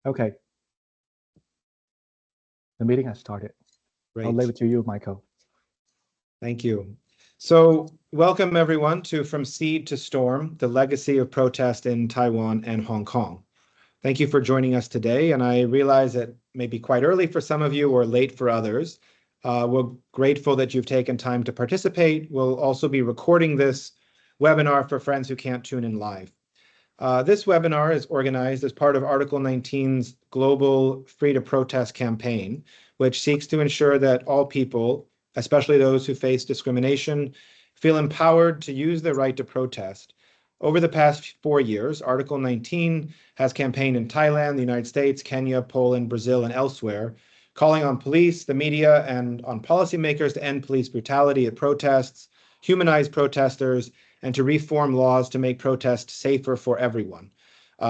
Okay, the meeting has started. I'll leave Great. it to you, Michael. Thank you. So welcome everyone to From Seed to Storm, the legacy of protest in Taiwan and Hong Kong. Thank you for joining us today. And I realize it may be quite early for some of you or late for others. We're grateful that you've taken time to participate. We'll also be recording this webinar for friends who can't tune in live. This webinar is organized as part of Article 19's global Free to Protest campaign, which seeks to ensure that all people, especially those who face discrimination, feel empowered to use their right to protest. Over the past 4 years, Article 19 has campaigned in Thailand, the United States, Kenya, Poland, Brazil, and elsewhere, calling on police, the media, and on policymakers to end police brutality at protests, humanize protesters, and to reform laws to make protests safer for everyone.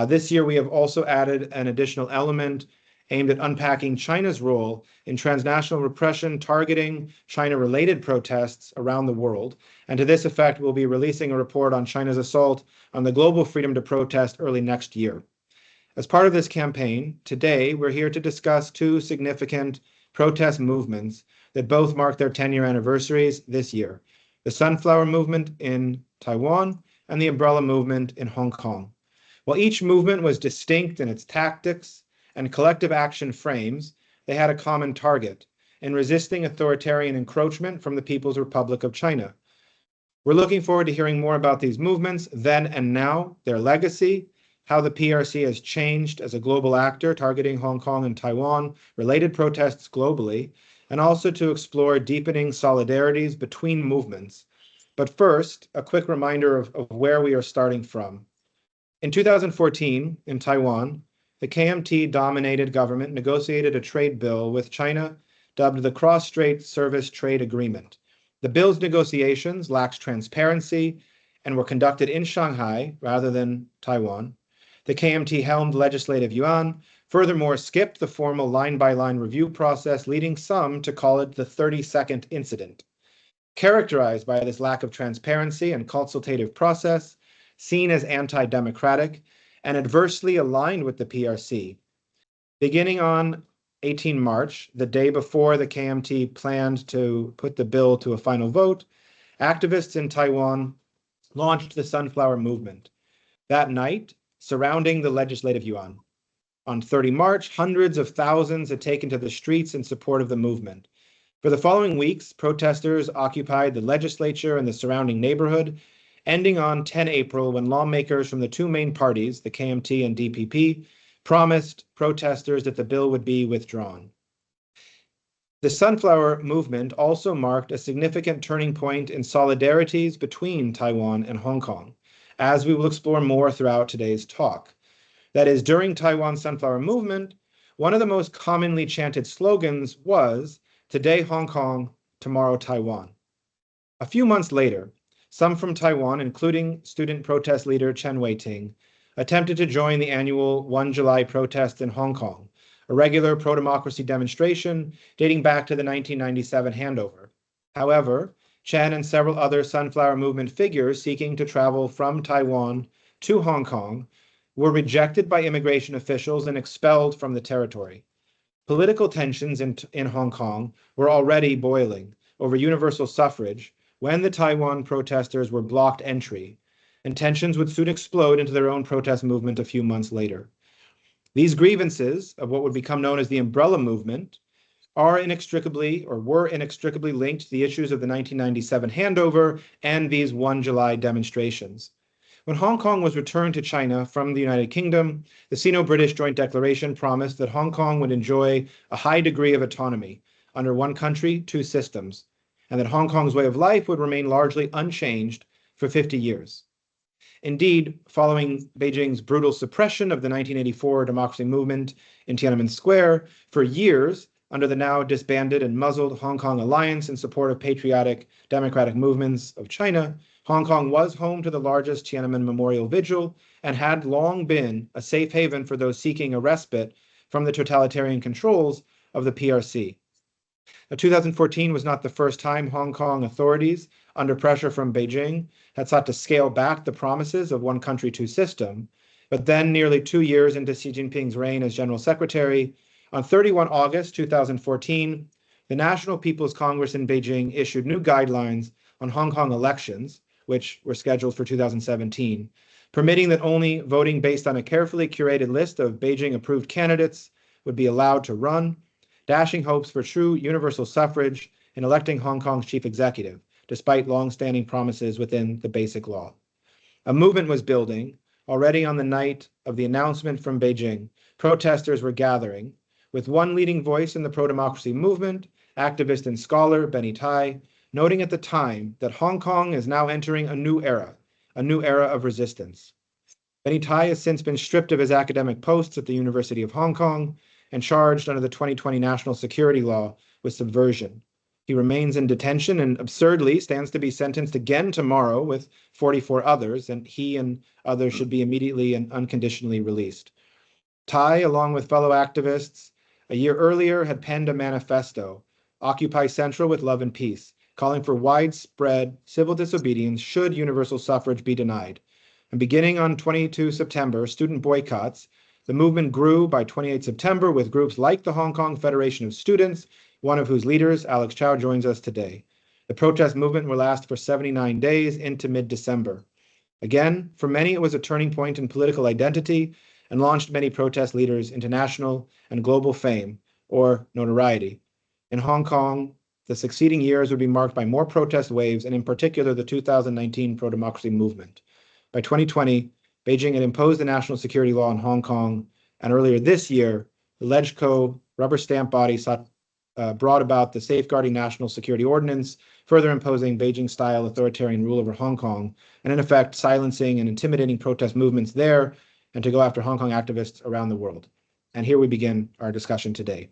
This year, we have also added an additional element aimed at unpacking China's role in transnational repression targeting China-related protests around the world. And to this effect, we'll be releasing a report on China's assault on the global freedom to protest early next year. As part of this campaign, today, we're here to discuss two significant protest movements that both mark their 10-year anniversaries this year: the Sunflower Movement in Taiwan and the Umbrella Movement in Hong Kong. While each movement was distinct in its tactics and collective action frames, they had a common target in resisting authoritarian encroachment from the People's Republic of China. We're looking forward to hearing more about these movements then and now, their legacy, how the PRC has changed as a global actor targeting Hong Kong and Taiwan, related protests globally, and also to explore deepening solidarities between movements. But first, a quick reminder of where we are starting from. In 2014, in Taiwan, the KMT-dominated government negotiated a trade bill with China dubbed the Cross-Strait Service Trade Agreement. The bill's negotiations lacked transparency and were conducted in Shanghai rather than Taiwan. The KMT-helmed legislative yuan furthermore skipped the formal line-by-line review process, leading some to call it the 30-second incident. Characterized by this lack of transparency and consultative process, seen as anti-democratic, and adversely aligned with the PRC. Beginning on 18 March, the day before the KMT planned to put the bill to a final vote, activists in Taiwan launched the Sunflower Movement. That night, surrounding the legislative yuan. On 30 March, hundreds of thousands had taken to the streets in support of the movement. For the following weeks, protesters occupied the legislature and the surrounding neighborhood, ending on 10 April when lawmakers from the two main parties, the KMT and DPP, promised protesters that the bill would be withdrawn. The Sunflower Movement also marked a significant turning point in solidarities between Taiwan and Hong Kong, as we will explore more throughout today's talk. That is, during Taiwan's Sunflower Movement, one of the most commonly chanted slogans was, "Today Hong Kong, tomorrow Taiwan." A few months later, some from Taiwan, including student protest leader Chen attempted to join the annual 1 July protest in Hong Kong, a regular pro-democracy demonstration dating back to the 1997 handover. However, Chen and several other Sunflower Movement figures seeking to travel from Taiwan to Hong Kong were rejected by immigration officials and expelled from the territory. Political tensions in Hong Kong were already boiling over universal suffrage when the Taiwan protesters were blocked entry, and tensions would soon explode into their own protest movement a few months later. These grievances of what would become known as the Umbrella Movement were inextricably linked to the issues of the 1997 handover and these 1 July demonstrations. When Hong Kong was returned to China from the United Kingdom, the Sino-British Joint Declaration promised that Hong Kong would enjoy a high degree of autonomy under one country, two systems, and that Hong Kong's way of life would remain largely unchanged for 50 years. Indeed, following Beijing's brutal suppression of the 1984 democracy movement in Tiananmen Square, for years, under the now disbanded and muzzled Hong Kong Alliance in support of patriotic democratic movements of China, Hong Kong was home to the largest Tiananmen Memorial Vigil and had long been a safe haven for those seeking a respite from the totalitarian controls of the PRC. Now, 2014 was not the first time Hong Kong authorities, under pressure from Beijing, had sought to scale back the promises of one country, two system. But then, nearly 2 years into Xi Jinping's reign as General Secretary, on 31 August 2014, the National People's Congress in Beijing issued new guidelines on Hong Kong elections, which were scheduled for 2017, permitting that only voting based on a carefully curated list of Beijing-approved candidates would be allowed to run, dashing hopes for true universal suffrage in electing Hong Kong's chief executive, despite long-standing promises within the Basic Law. A movement was building. Already on the night of the announcement from Beijing, protesters were gathering, with one leading voice in the pro-democracy movement, activist and scholar Benny Tai, noting at the time that Hong Kong is now entering a new era of resistance. Benny Tai has since been stripped of his academic posts at the University of Hong Kong and charged under the 2020 national security law with subversion. He remains in detention and absurdly stands to be sentenced again tomorrow with 44 others, and he and others should be immediately and unconditionally released. Tai, along with fellow activists, a year earlier had penned a manifesto, Occupy Central with Love and Peace, calling for widespread civil disobedience should universal suffrage be denied. And beginning on 22 September, student boycotts, the movement grew by 28 September with groups like the Hong Kong Federation of Students, one of whose leaders, Alex Chow, joins us today. The protest movement will last for 79 days into mid-December. Again, for many, it was a turning point in political identity and launched many protest leaders into national and global fame or notoriety. In Hong Kong, the succeeding years would be marked by more protest waves, and in particular, the 2019 pro-democracy movement. By 2020, Beijing had imposed the national security law in Hong Kong, and earlier this year, the LegCo rubber stamp body brought about the Safeguarding National Security Ordinance, further imposing Beijing-style authoritarian rule over Hong Kong, and in effect silencing and intimidating protest movements there, and to go after Hong Kong activists around the world. And here we begin our discussion today.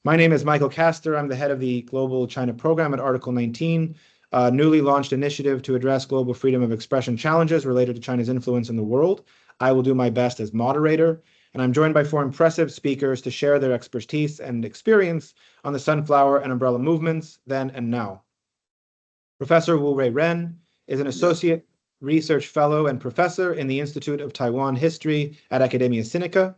My name is Michael Castor. I'm the head of the Global China Program at Article 19, a newly launched initiative to address global freedom of expression challenges related to China's influence in the world. I will do my best as moderator, and I'm joined by four impressive speakers to share their expertise and experience on the sunflower and umbrella movements then and now. Professor Rwei-Ren is an associate research fellow and professor in the Institute of Taiwan History at Academia Sinica.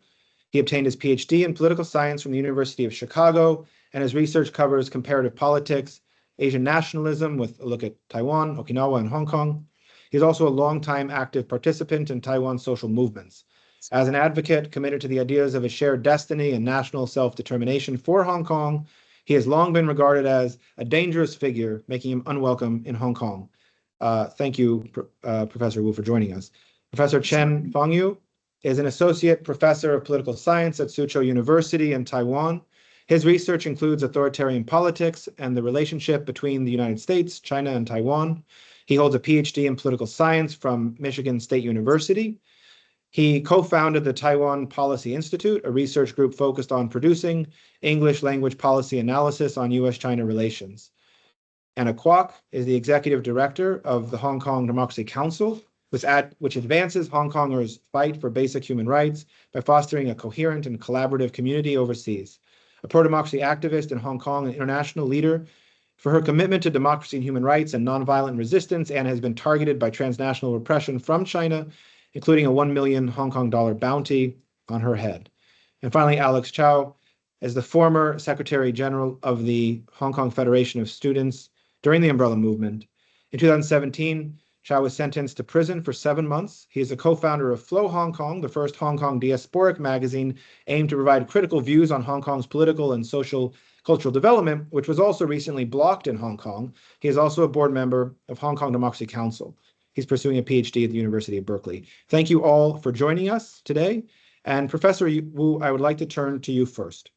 He obtained his PhD in political science from the University of Chicago, and his research covers comparative politics, Asian nationalism with a look at Taiwan, Okinawa, and Hong Kong. He's also a longtime active participant in Taiwan's social movements. As an advocate committed to the ideas of a shared destiny and national self-determination for Hong Kong, he has long been regarded as a dangerous figure, making him unwelcome in Hong Kong. Thank you, Professor Wu, for joining us. Professor Chen Fang is an associate professor of political science at Soochow University in Taiwan. His research includes authoritarian politics and the relationship between the United States, China, and Taiwan. He holds a PhD in political science from Michigan State University. He co-founded the Taiwan Policy Institute, a research group focused on producing English language policy analysis on US-China relations. Anna Kwok is the executive director of the Hong Kong Democracy Council, which advances Hong Kongers' fight for basic human rights by fostering a coherent and collaborative community overseas. A pro-democracy activist in Hong Kong and international leader for her commitment to democracy and human rights and nonviolent resistance, Anna has been targeted by transnational repression from China, including a 1 million Hong Kong dollar bounty on her head. And finally, Alex Chow is the former Secretary General of the Hong Kong Federation of Students during the Umbrella Movement. In 2017, Chow was sentenced to prison for 7 months. He is a co-founder of Flow Hong Kong, the first Hong Kong diasporic magazine aimed to provide critical views on Hong Kong's political and social cultural development, which was also recently blocked in Hong Kong. He is also a board member of Hong Kong Democracy Council. He's pursuing a PhD at the University of Berkeley. Thank you all for joining us today. And Professor Wu, I would like to turn to you first.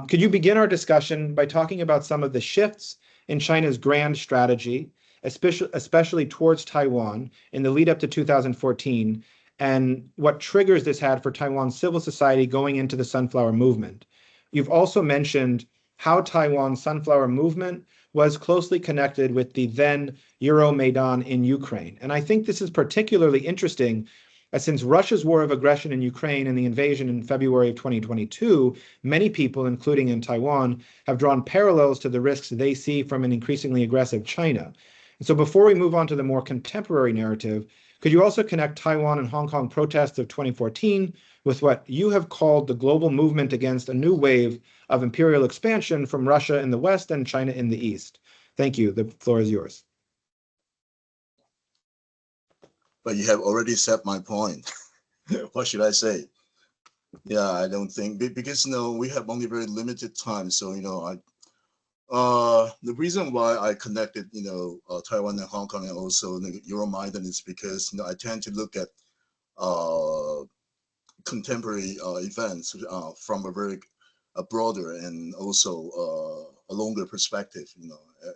Could you begin our discussion by talking about some of the shifts in China's grand strategy, especially towards Taiwan in the lead up to 2014, and what triggers this had for Taiwan's civil society going into the Sunflower Movement? You've also mentioned how Taiwan's Sunflower Movement was closely connected with the then Euromaidan in Ukraine. And I think this is particularly interesting since Russia's war of aggression in Ukraine and the invasion in February of 2022, many people, including in Taiwan, have drawn parallels to the risks they see from an increasingly aggressive China. And so before we move on to the more contemporary narrative, Could you also connect Taiwan and Hong Kong protests of 2014 with what you have called the global movement against a new wave of imperial expansion from Russia in the West and China in the East? Thank you. The floor is yours. But you have already said my point. What should I say? Yeah, I don't think because we have only very limited time. So the reason why I connected Taiwan and Hong Kong and also Euromaidan is because I tend to look at contemporary events from a very broader and also a longer perspective.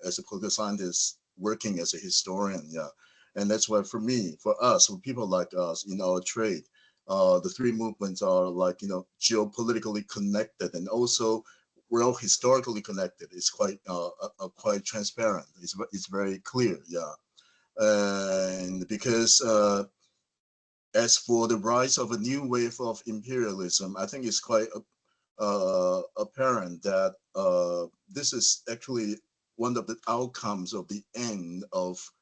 As a political scientist working as a historian, yeah, and that's why for me, for us, for people like us in our trade, the three movements are like geopolitically connected and also well historically connected. It's quite transparent. It's very clear, yeah, and because. As for the rise of a new wave of imperialism, I think it's quite apparent that this is actually one of the outcomes of the end of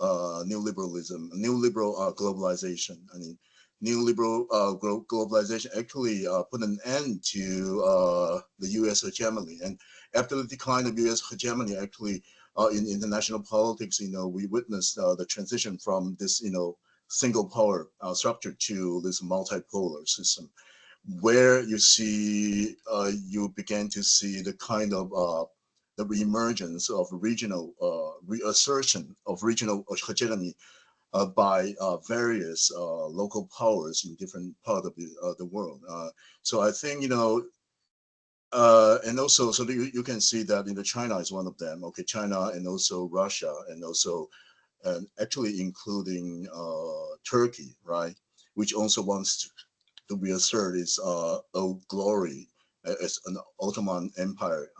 neoliberalism, neoliberal globalization. I mean, neoliberal globalization actually put an end to the U.S. hegemony. And after the decline of U.S. hegemony, actually in international politics, we witnessed the transition from this, single power structure to this multipolar system, where you began to see the kind of the reemergence of regional reassertion of regional hegemony by various local powers in different parts of the world. So I think and also so you can see that China is one of them. Okay, China and also Russia and also actually including Turkey, right, which also wants to reassert its old glory as an Ottoman Empire.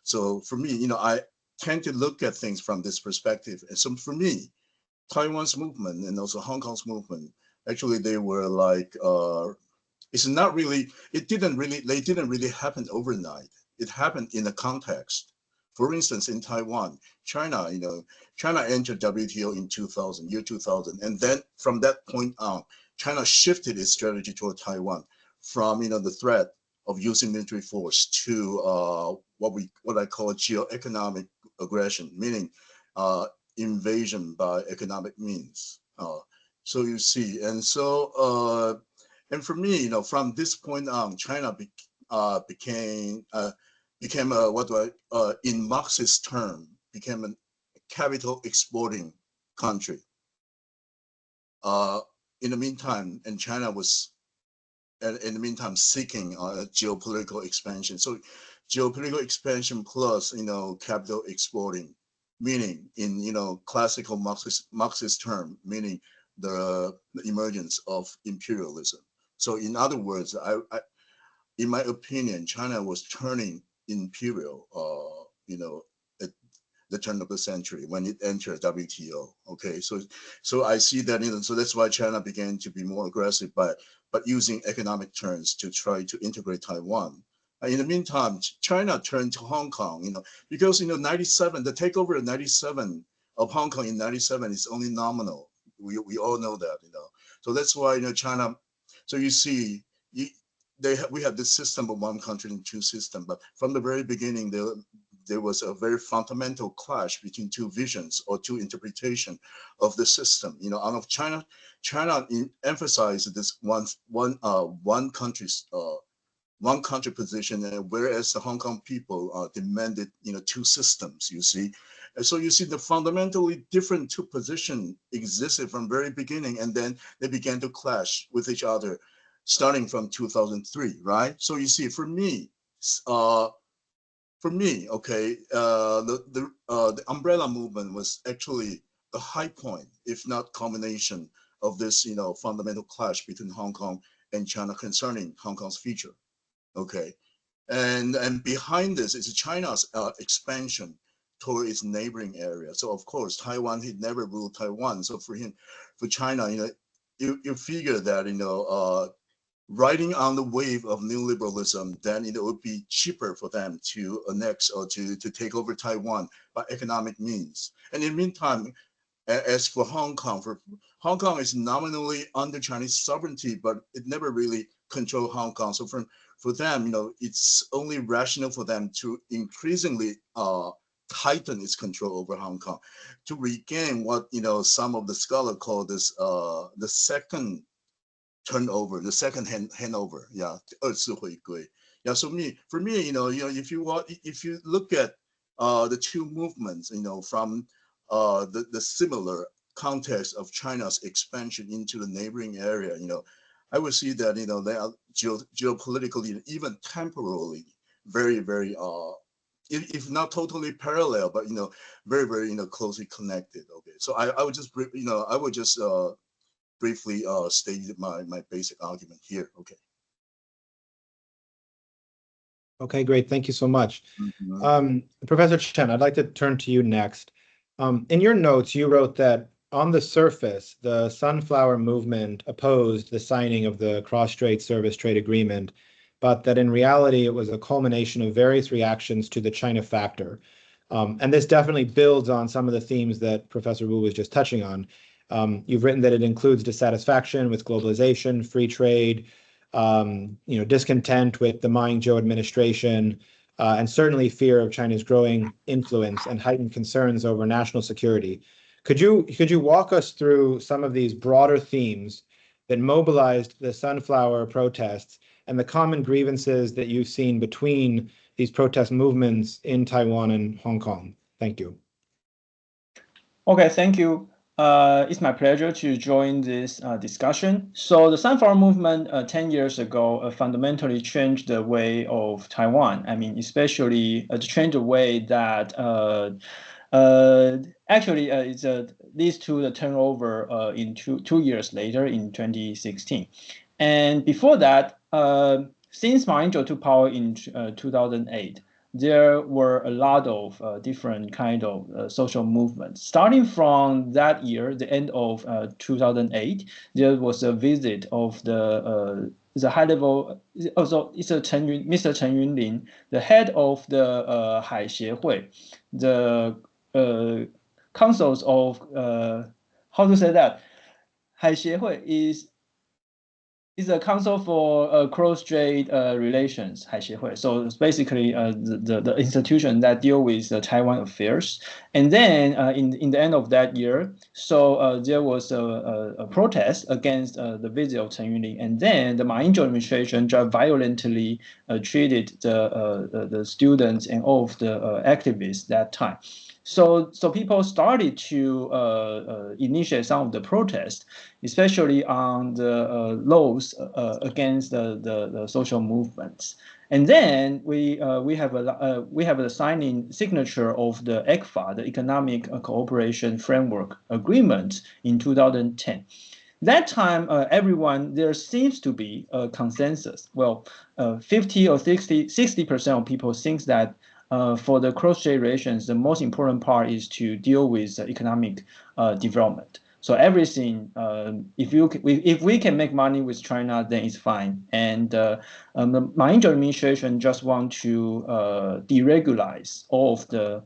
So for me, I tend to look at things from this perspective. And so for me, Taiwan's movement and also Hong Kong's movement, actually they were like, they didn't really happen overnight. It happened in a context. For instance, in Taiwan, China entered WTO in 2000, and then from that point on, China shifted its strategy toward Taiwan from the threat of using military force to what I call geo-economic aggression, meaning invasion by economic means. So you see, and so and for me, from this point on, China became in Marxist term, became a capital exporting country. In the meantime, and China was, in the meantime, seeking geopolitical expansion. So geopolitical expansion plus, capital exporting, meaning in, classical Marxist term, meaning the emergence of imperialism. So in other words, in my opinion, China was turning imperial, at the turn of the century when it entered WTO. Okay, so I see that, so that's why China began to be more aggressive but using economic terms to try to integrate Taiwan. In the meantime, China turned to Hong Kong, because 97, the takeover of 97 of Hong Kong in 97 is only nominal. We all know that, So that's why China. So you see, we have this system of one country and two systems, but from the very beginning there was a very fundamental clash between two visions or two interpretation of the system. Out of China emphasized this one country position, whereas the Hong Kong people demanded two systems. You see, and so you see the fundamentally different two positions existed from very beginning, and then they began to clash with each other, starting from 2003, right? So you see, for me, okay, the umbrella movement was actually the high point, if not culmination, of this fundamental clash between Hong Kong and China concerning Hong Kong's future. Okay, and behind this is China's expansion toward its neighboring area. So of course, Taiwan, he never ruled Taiwan. So for China, you figure that riding on the wave of neoliberalism, then it would be cheaper for them to annex or to take over Taiwan by economic means. And in the meantime, As for Hong Kong is nominally under Chinese sovereignty, but it never really controlled Hong Kong. So for them, it's only rational for them to increasingly tighten its control over Hong Kong to regain what some of the scholars call this the second turnover, the second handover. Yeah, 二次回归. Yeah, so for me, if you look at the two movements, from the similar context of China's expansion into the neighboring area, I would see that they are geopolitically, even temporally, very, very if not totally parallel, but very, very closely connected. Okay, so I would just briefly state my basic argument here. Okay. Okay, great. Thank you so much. Mm-hmm. Professor Chen, I'd like to turn to you next. In your notes, you wrote that on the surface, the Sunflower Movement opposed the signing of the Cross-Strait Service Trade Agreement, but that in reality, it was a culmination of various reactions to the China factor. And this definitely builds on some of the themes that Professor Wu was just touching on. You've written that it includes dissatisfaction with globalization, free trade, discontent with the Ma Ying-jeou administration, and certainly fear of China's growing influence and heightened concerns over national security. Could you walk us through some of these broader themes that mobilized the Sunflower protests and the common grievances that you've seen between these protest movements in Taiwan and Hong Kong? Thank you. Okay, thank you. It's my pleasure to join this discussion. So the Sunflower Movement 10 years ago fundamentally changed the way of Taiwan. I mean, especially to change the way that actually it leads to the turnover in two years later in 2016. And before that, since Ma Ying-jeou took power in 2008, there were a lot of different kind of social movements. Starting from that year, the end of 2008, there was a visit of the high level. Also, it's Mr. Chen Yunlin, the head of the Hai Xiehui, the councils of how to say that Hai Xiehui is a council for cross-strait relations, 海协会. So it's basically the institution that deal with Taiwan affairs. And then in the end of that year, so there was a protest against the visit of Chen Yunlin. And then the Ma Ying-jeou administration just violently treated the students and all of the activists that time. So people started to initiate some of the protests, especially on the laws against the social movements. And then we have the signature of the ECFA, the Economic Cooperation Framework Agreement, in 2010. That time, there seems to be a consensus. Well, 50 or 60% of people think that for the cross-strait relations, the most important part is to deal with economic development. So everything, if we can make money with China, then it's fine. And the Ma Ying-jeou administration just want to deregularize all of the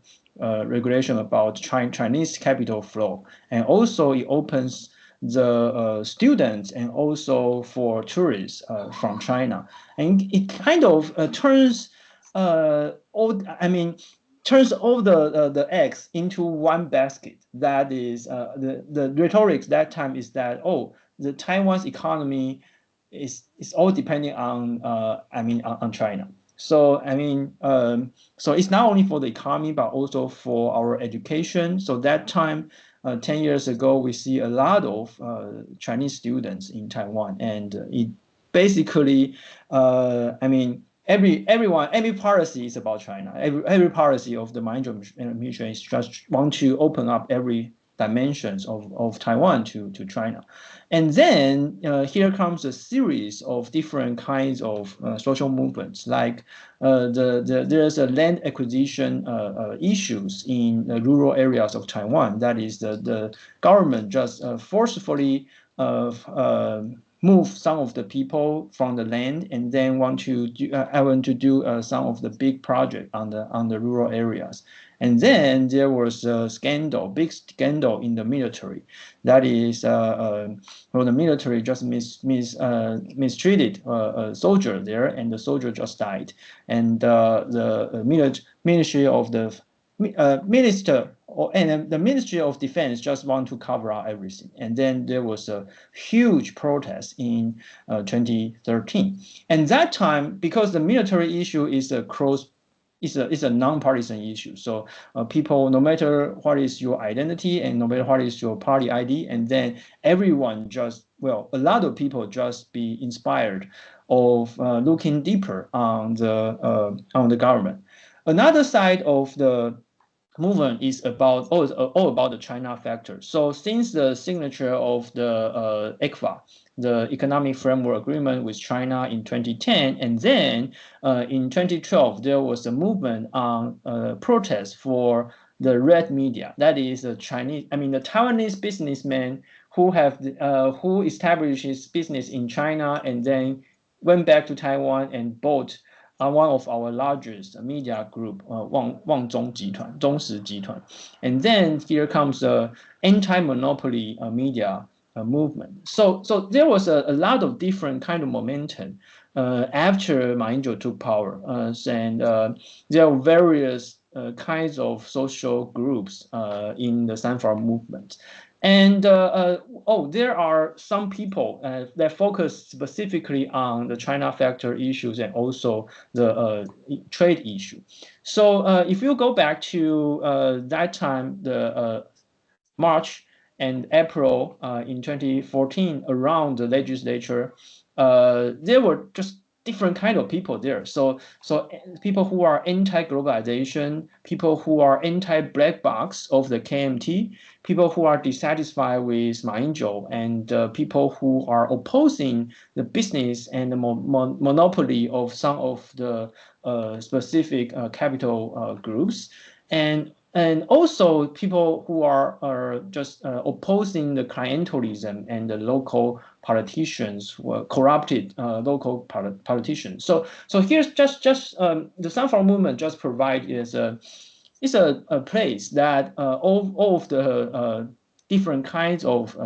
regulation about Chinese capital flow, and also it opens the students and also for tourists from China, and it kind of turns turns all the eggs into one basket. That is the rhetoric that time is that, oh, the Taiwan's economy is all depending on on China. So so it's not only for the economy but also for our education. So that time, 10 years ago, we see a lot of Chinese students in Taiwan, and it basically every policy is about China. Every policy of the Ma Ying-jeou administration is just want to open up every dimensions of Taiwan to China. And then here comes a series of different kinds of social movements, like there's a land acquisition issues in the rural areas of Taiwan. That is the government just forcefully move some of the people from the land, and then want to do some of the big project on the rural areas. And then there was a scandal, big scandal in the military. That is, the military just mistreated a soldier there, and the soldier just died. And the Ministry of the and the Ministry of Defense just want to cover up everything. And then there was a huge protest in 2013. And that time, because the military issue is a non-partisan issue. So people, no matter what is your identity and no matter what is your party ID, and then everyone just, well, a lot of people just be inspired of looking deeper on the government. Another side of the movement is about all about the China factor. So since the signature of the ECFA, the Economic Framework Agreement with China in 2010, and then in 2012 there was a movement on protest for the red media. That is the Taiwanese businessman who established his business in China and then went back to Taiwan and bought one of our largest media group, Wangzong Jituan, 中时集团. And then here comes the anti-monopoly media movement. So there was a lot of different kind of momentum after Ma Ying-jeou took power. And there are various kinds of social groups in the Sunflower movement. And there are some people that focus specifically on the China factor issues and also the trade issue. So if you go back to that time, the March and April in 2014, around the legislature, there were just different kind of people there. So people who are anti-globalization, people who are anti-black box of the KMT, people who are dissatisfied with Ma Ying-jeou, and people who are opposing the business and the monopoly of some of the specific capital groups, and also people who are just opposing the clientelism and the local politicians who are corrupted local politicians. So here's just the Sunflower movement just provide is a place that all of the different kinds of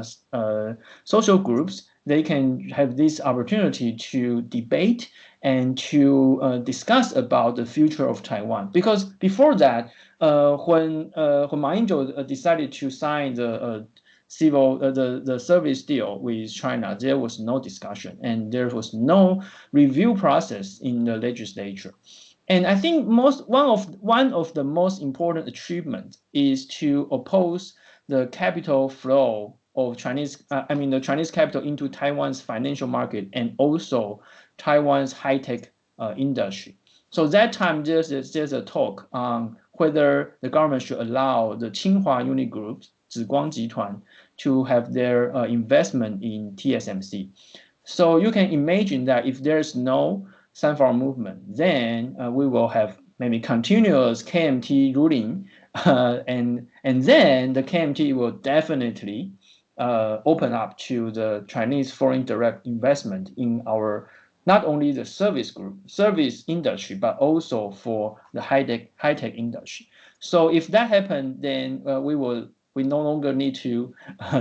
social groups, they can have this opportunity to debate and to discuss about the future of Taiwan. Because before that, when Ma Ying-jeou decided to sign the the service deal with China, there was no discussion and there was no review process in the legislature. And I think one of the most important achievements is to oppose the capital flow of the Chinese capital into Taiwan's financial market and also Taiwan's high-tech industry. So that time there's a talk on whether the government should allow the Tsinghua Unit Group, Zhiguang Jituan, to have their investment in TSMC. So you can imagine that if there's no Sunflower movement, then we will have maybe continuous KMT ruling, and then the KMT will definitely open up to the Chinese foreign direct investment in our not only the service industry, but also for the high-tech industry. So if that happened, then we no longer need to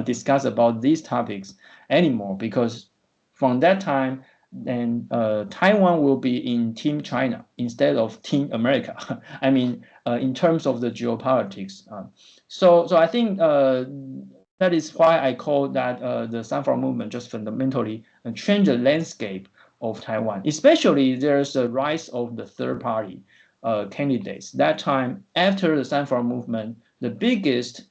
discuss about these topics anymore, because from that time, then Taiwan will be in Team China instead of Team America. I mean, in terms of the geopolitics. So I think that is why I call that the Sunflower movement just fundamentally change the landscape of Taiwan. Especially there's a rise of the third-party candidates. That time, after the Sunflower movement, the biggest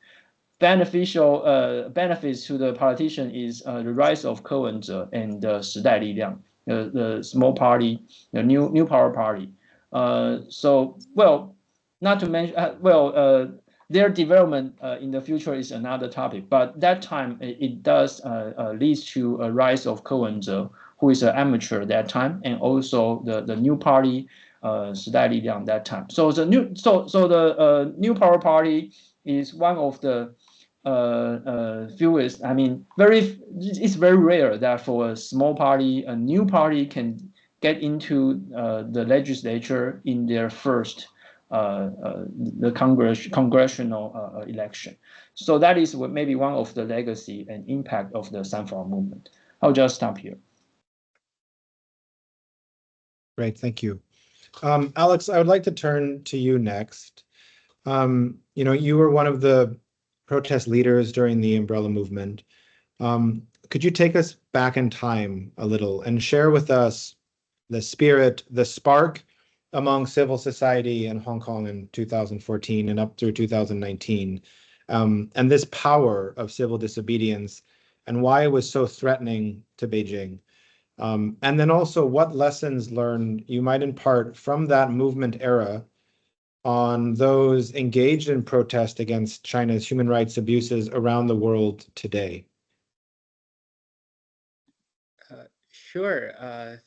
benefits to the politician is the rise of Ko Wen-je and Shidai Liliang, the small party, the new power party. So, well, not to mention, their development in the future is another topic. But that time, it does lead to a rise of Ko Wen-je, who is an amateur at that time, and also the new party, Shidai Liliang, that time. So the new power party is one of the fewest. I mean, it's very rare that for a small party, a new party can get into the legislature in their first the congressional election. So that is maybe one of the legacy and impact of the Sunflower movement. I'll just stop here. Great, thank you. Alex, I would like to turn to you next. You were one of the protest leaders during the umbrella movement. Could you take us back in time a little and share with us the spirit, the spark among civil society in Hong Kong in 2014 and up through 2019, and this power of civil disobedience and why it was so threatening to Beijing? And then also what lessons learned you might impart from that movement era on those engaged in protest against China's human rights abuses around the world today? Sure.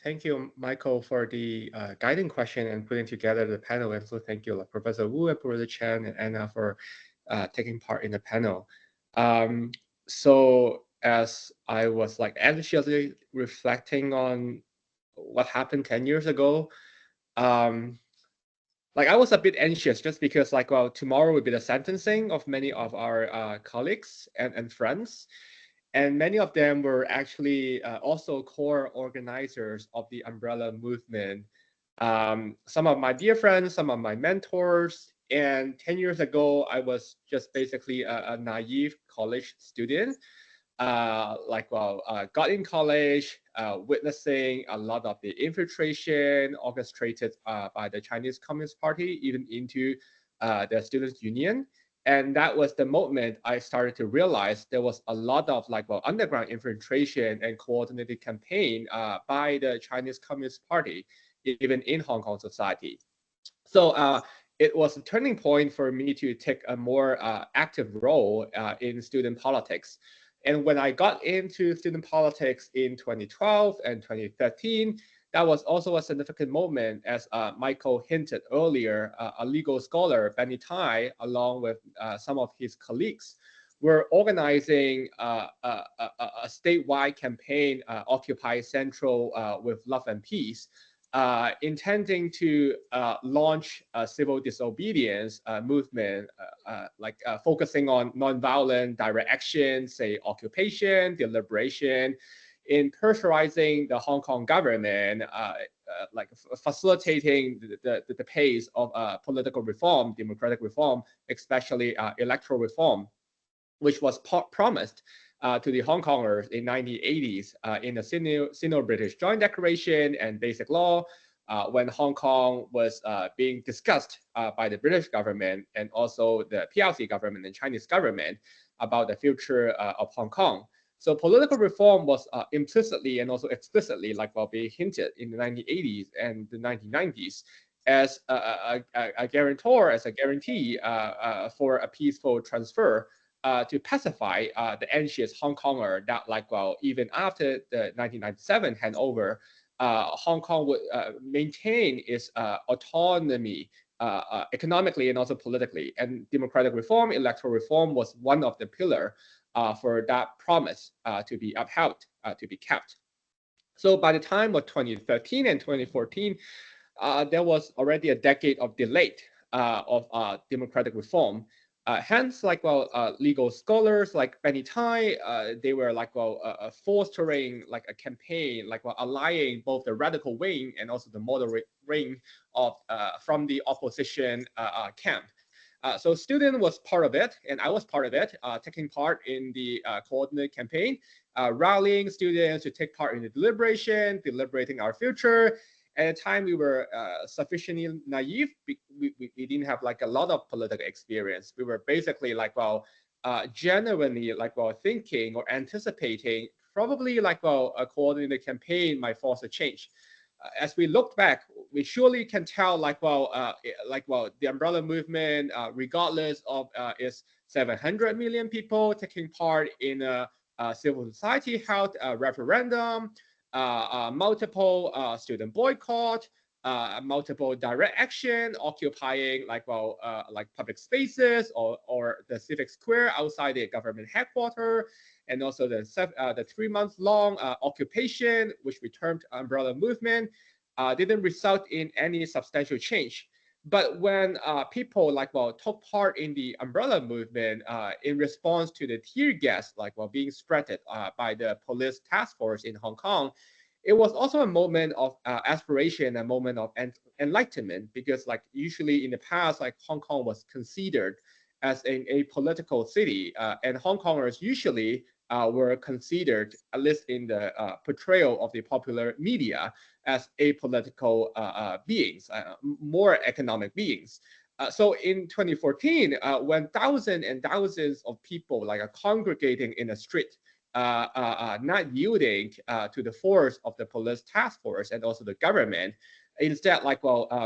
Thank you, Michael, for the guiding question and putting together the panel. And so thank you, Professor Wu and Professor Chen and Anna for taking part in the panel. So as I was anxiously reflecting on what happened 10 years ago, I was a bit anxious just because tomorrow will be the sentencing of many of our colleagues and friends. And many of them were actually also core organizers of the umbrella movement. Some of my dear friends, some of my mentors. And 10 years ago, I was just basically a naive college student. Got in college, witnessing a lot of the infiltration orchestrated by the Chinese Communist Party, even into the Students' Union. And that was the moment I started to realize there was a lot of underground infiltration and coordinated campaign by the Chinese Communist Party, even in Hong Kong society. So it was a turning point for me to take a more active role in student politics. And when I got into student politics in 2012 and 2013, that was also a significant moment, as Michael hinted earlier. A legal scholar, Benny Tai, along with some of his colleagues, were organizing a statewide campaign, Occupy Central with Love and Peace, intending to launch a civil disobedience movement, focusing on nonviolent direct action, say occupation, deliberation, in pressurizing the Hong Kong government, facilitating the pace of political reform, democratic reform, especially electoral reform, which was promised to the Hong Kongers in 1980s in the Sino-British Joint Declaration and Basic Law, when Hong Kong was being discussed by the British government and also the PRC government and Chinese government about the future of Hong Kong. So political reform was implicitly and also explicitly being hinted in the 1980s and the 1990s as a guarantor, as a guarantee for a peaceful transfer to pacify the anxious Hong Konger that even after the 1997 handover, Hong Kong would maintain its autonomy economically and also politically. And democratic reform, electoral reform was one of the pillars for that promise to be upheld, to be kept. So by the time of 2013 and 2014, there was already a decade of delay of democratic reform. Hence, legal scholars like Benny Tai, they were fostering a campaign, allying both the radical wing and also the moderate wing of from the opposition camp. So student was part of it, and I was part of it, taking part in the coordinated campaign, rallying students to take part in the deliberation, deliberating our future. At the time, we were sufficiently naive. We didn't have a lot of political experience. We were basically genuinely thinking or anticipating probably a coordinated campaign might force a change. As we look back, we surely can tell the umbrella movement, regardless of its 700 million people taking part in a civil society held referendum, multiple student boycott, multiple direct action, occupying public spaces or the civic square outside the government headquarters, and also the 3-month-long occupation, which we termed umbrella movement, didn't result in any substantial change. But when people like took part in the umbrella movement in response to the tear gas being spread by the police task force in Hong Kong, it was also a moment of aspiration, a moment of enlightenment, because usually in the past, Hong Kong was considered as a apolitical city, and Hong Kongers usually were considered, at least in the portrayal of the popular media, as apolitical beings, more economic beings. So in 2014, when thousands and thousands of people are congregating in the street, not yielding to the force of the police task force and also the government, instead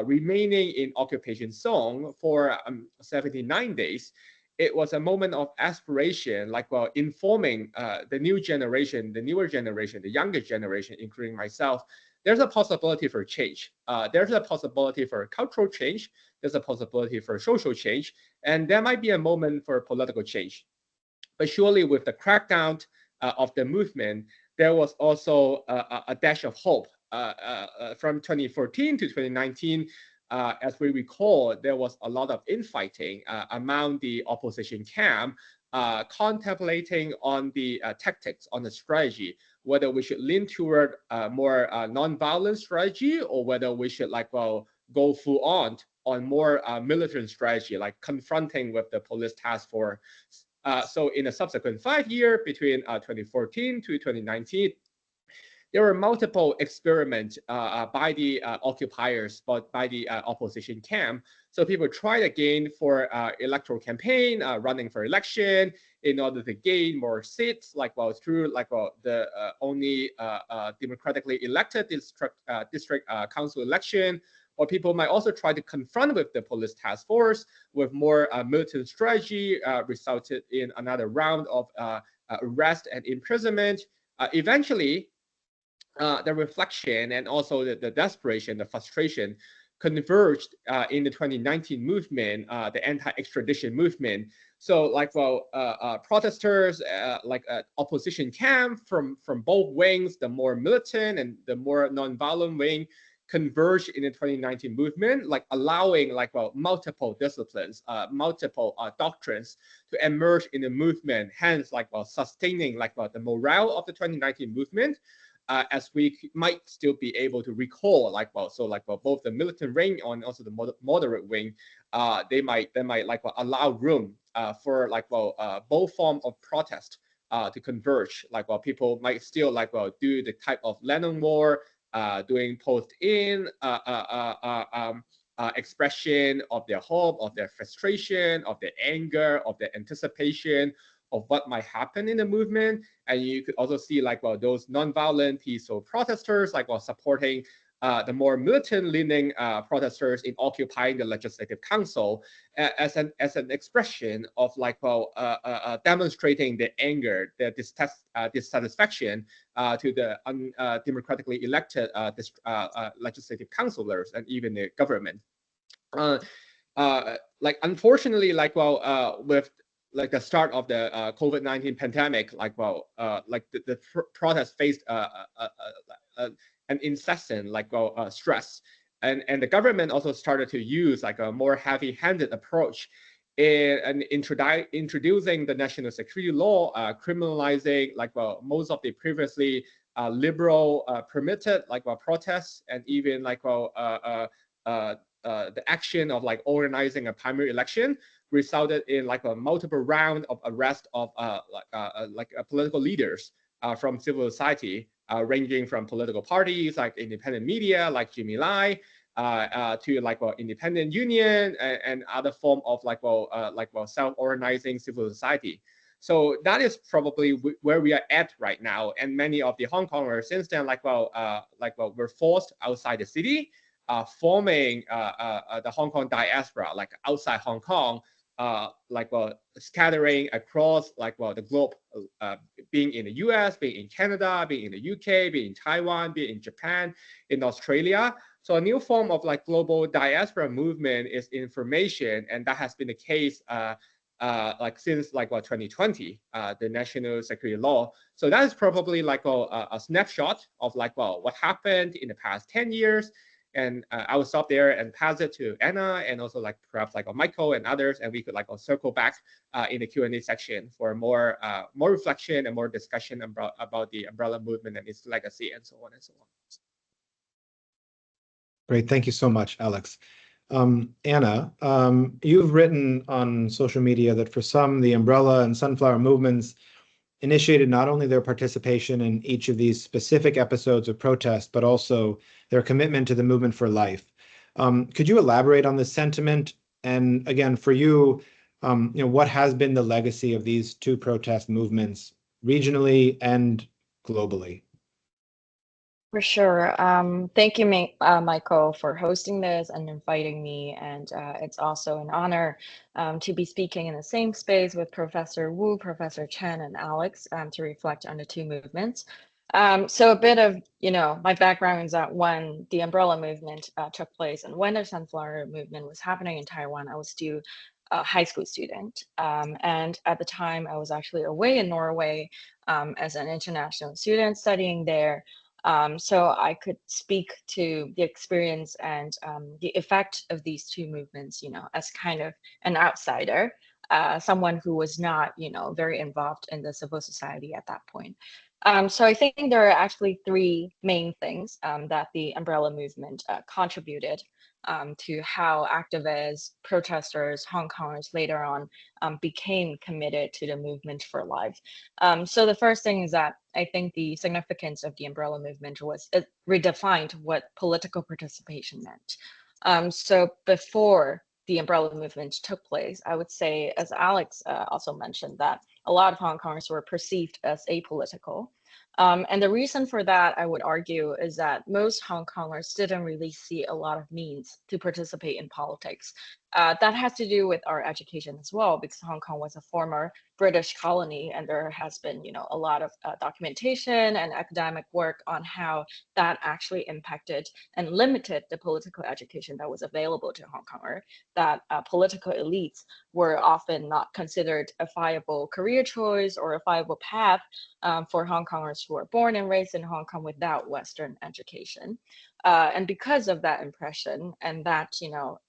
remaining in occupation zone for 79 days, it was a moment of aspiration, informing the new generation, the newer generation, the younger generation, including myself. There's a possibility for change. There's a possibility for cultural change. There's a possibility for social change. And there might be a moment for political change. But surely with the crackdown of the movement, there was also a dash of hope. From 2014 to 2019, as we recall, there was a lot of infighting among the opposition camp, contemplating on the tactics, on the strategy, whether we should lean toward a more non-violent strategy, or whether we should go full on more militant strategy, like confronting with the police task force. So in the subsequent 5 years, between 2014 to 2019, there were multiple experiments by the occupiers, but by the opposition camp. So people tried again for electoral campaign, running for election in order to gain more seats, through the only democratically elected district council election. Or people might also try to confront with the police task force with more militant strategy, resulted in another round of arrest and imprisonment. Eventually, the reflection and also the desperation, the frustration converged in the 2019 movement, the anti-extradition movement. So protesters, opposition camp from both wings, the more militant and the more non-violent wing, converged in the 2019 movement, allowing multiple disciplines, multiple doctrines to emerge in the movement, hence sustaining the morale of the 2019 movement. As we might still be able to recall, both the militant wing and also the moderate wing, they might allow room for both forms of protest to converge. People might still do the type of Lennon War, doing post-in expression of their hope, of their frustration, of their anger, of their anticipation of what might happen in the movement. And you could also see those non-violent peaceful protesters supporting the more militant-leaning protesters in occupying the Legislative Council as an expression of demonstrating the anger, the dissatisfaction to the democratically elected legislative councillors and even the government. Unfortunately, with the start of the COVID-19 pandemic, the protest faced an incessant stress, and the government also started to use a more heavy-handed approach in introducing the national security law, criminalizing most of the previously liberal permitted protests, and even the action of organizing a primary election resulted in a multiple round of arrest of political leaders from civil society, ranging from political parties independent media Jimmy Lai, to independent union and other form of self-organizing civil society. So that is probably where we are at right now. And many of the Hong Kongers since then were forced outside the city, forming the Hong Kong diaspora outside Hong Kong, scattering across the globe, being in the US, being in Canada, being in the UK, being in Taiwan, being in Japan, in Australia. So a new form of global diaspora movement is information, and that has been the case since 2020, the national security law. So that is probably a snapshot of what happened in the past 10 years. And I will stop there and pass it to Anna and also like perhaps like Michael and others, and we could like circle back in the Q&A section for more reflection and more discussion about the umbrella movement and its legacy and so on and so on. Great, thank you so much, Alex. Anna, you've written on social media that for some, the umbrella and sunflower movements initiated not only their participation in each of these specific episodes of protest, but also their commitment to the movement for life. Could you elaborate on this sentiment? And again, for you, what has been the legacy of these two protest movements regionally and globally? For sure. Thank you, Michael, for hosting this and inviting me. And it's also an honor to be speaking in the same space with Professor Wu, Professor Chen, and Alex to reflect on the two movements. So a bit of, my background is that when the umbrella movement took place and when the sunflower movement was happening in Taiwan, I was still a high school student. And at the time, I was actually away in Norway as an international student studying there. So I could speak to the experience and the effect of these two movements, as kind of an outsider, someone who was not, very involved in the civil society at that point. So I think there are actually three main things that the umbrella movement contributed to how activists, protesters, Hong Kongers later on became committed to the movement for life. So the first thing is that I think the significance of the umbrella movement was it redefined what political participation meant. So before the umbrella movement took place, I would say, as Alex also mentioned, that a lot of Hong Kongers were perceived as apolitical. And the reason for that, I would argue, is that most Hong Kongers didn't really see a lot of means to participate in politics. That has to do with our education as well, because Hong Kong was a former British colony, and there has been, a lot of documentation and academic work on how that actually impacted and limited the political education that was available to Hong Konger. That political elites were often not considered a viable career choice or a viable path for Hong Kongers who were born and raised in Hong Kong without Western education. And because of that impression, and that,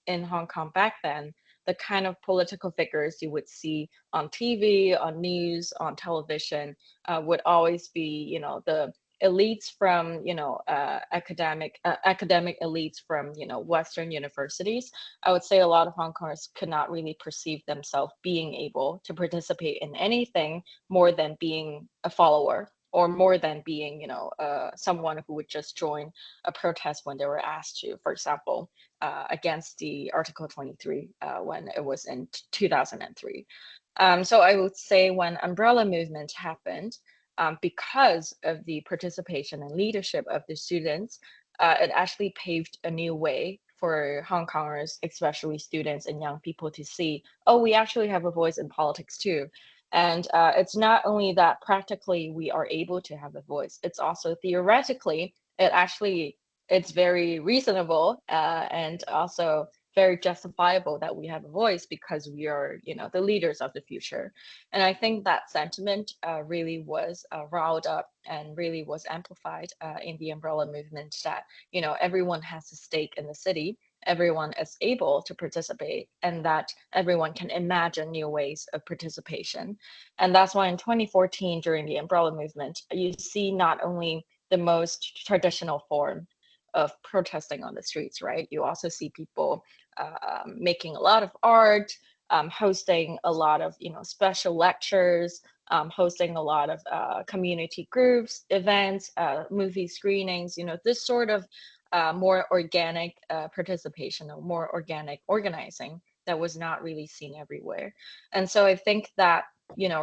in Hong Kong back then, the kind of political figures you would see on TV, on news, on television would always be, the elites from, academic elites from, Western universities. I would say a lot of Hong Kongers could not really perceive themselves being able to participate in anything more than being a follower, or more than being, someone who would just join a protest when they were asked to, for example, against the Article 23 when it was in 2003. So I would say when umbrella movement happened, because of the participation and leadership of the students, it actually paved a new way for Hong Kongers, especially students and young people, to see, oh, we actually have a voice in politics too. And it's not only that practically we are able to have a voice, it's also theoretically, it's very reasonable and also very justifiable that we have a voice because we are, the leaders of the future. And I think that sentiment really was riled up and really was amplified in the umbrella movement that, everyone has a stake in the city, everyone is able to participate, and that everyone can imagine new ways of participation. And that's why in 2014, during the umbrella movement, you see not only the most traditional form of protesting on the streets, right? You also see people making a lot of art, hosting a lot of, special lectures, hosting a lot of community groups, events, movie screenings, this sort of more organic participation or more organic organizing that was not really seen everywhere. And so I think that,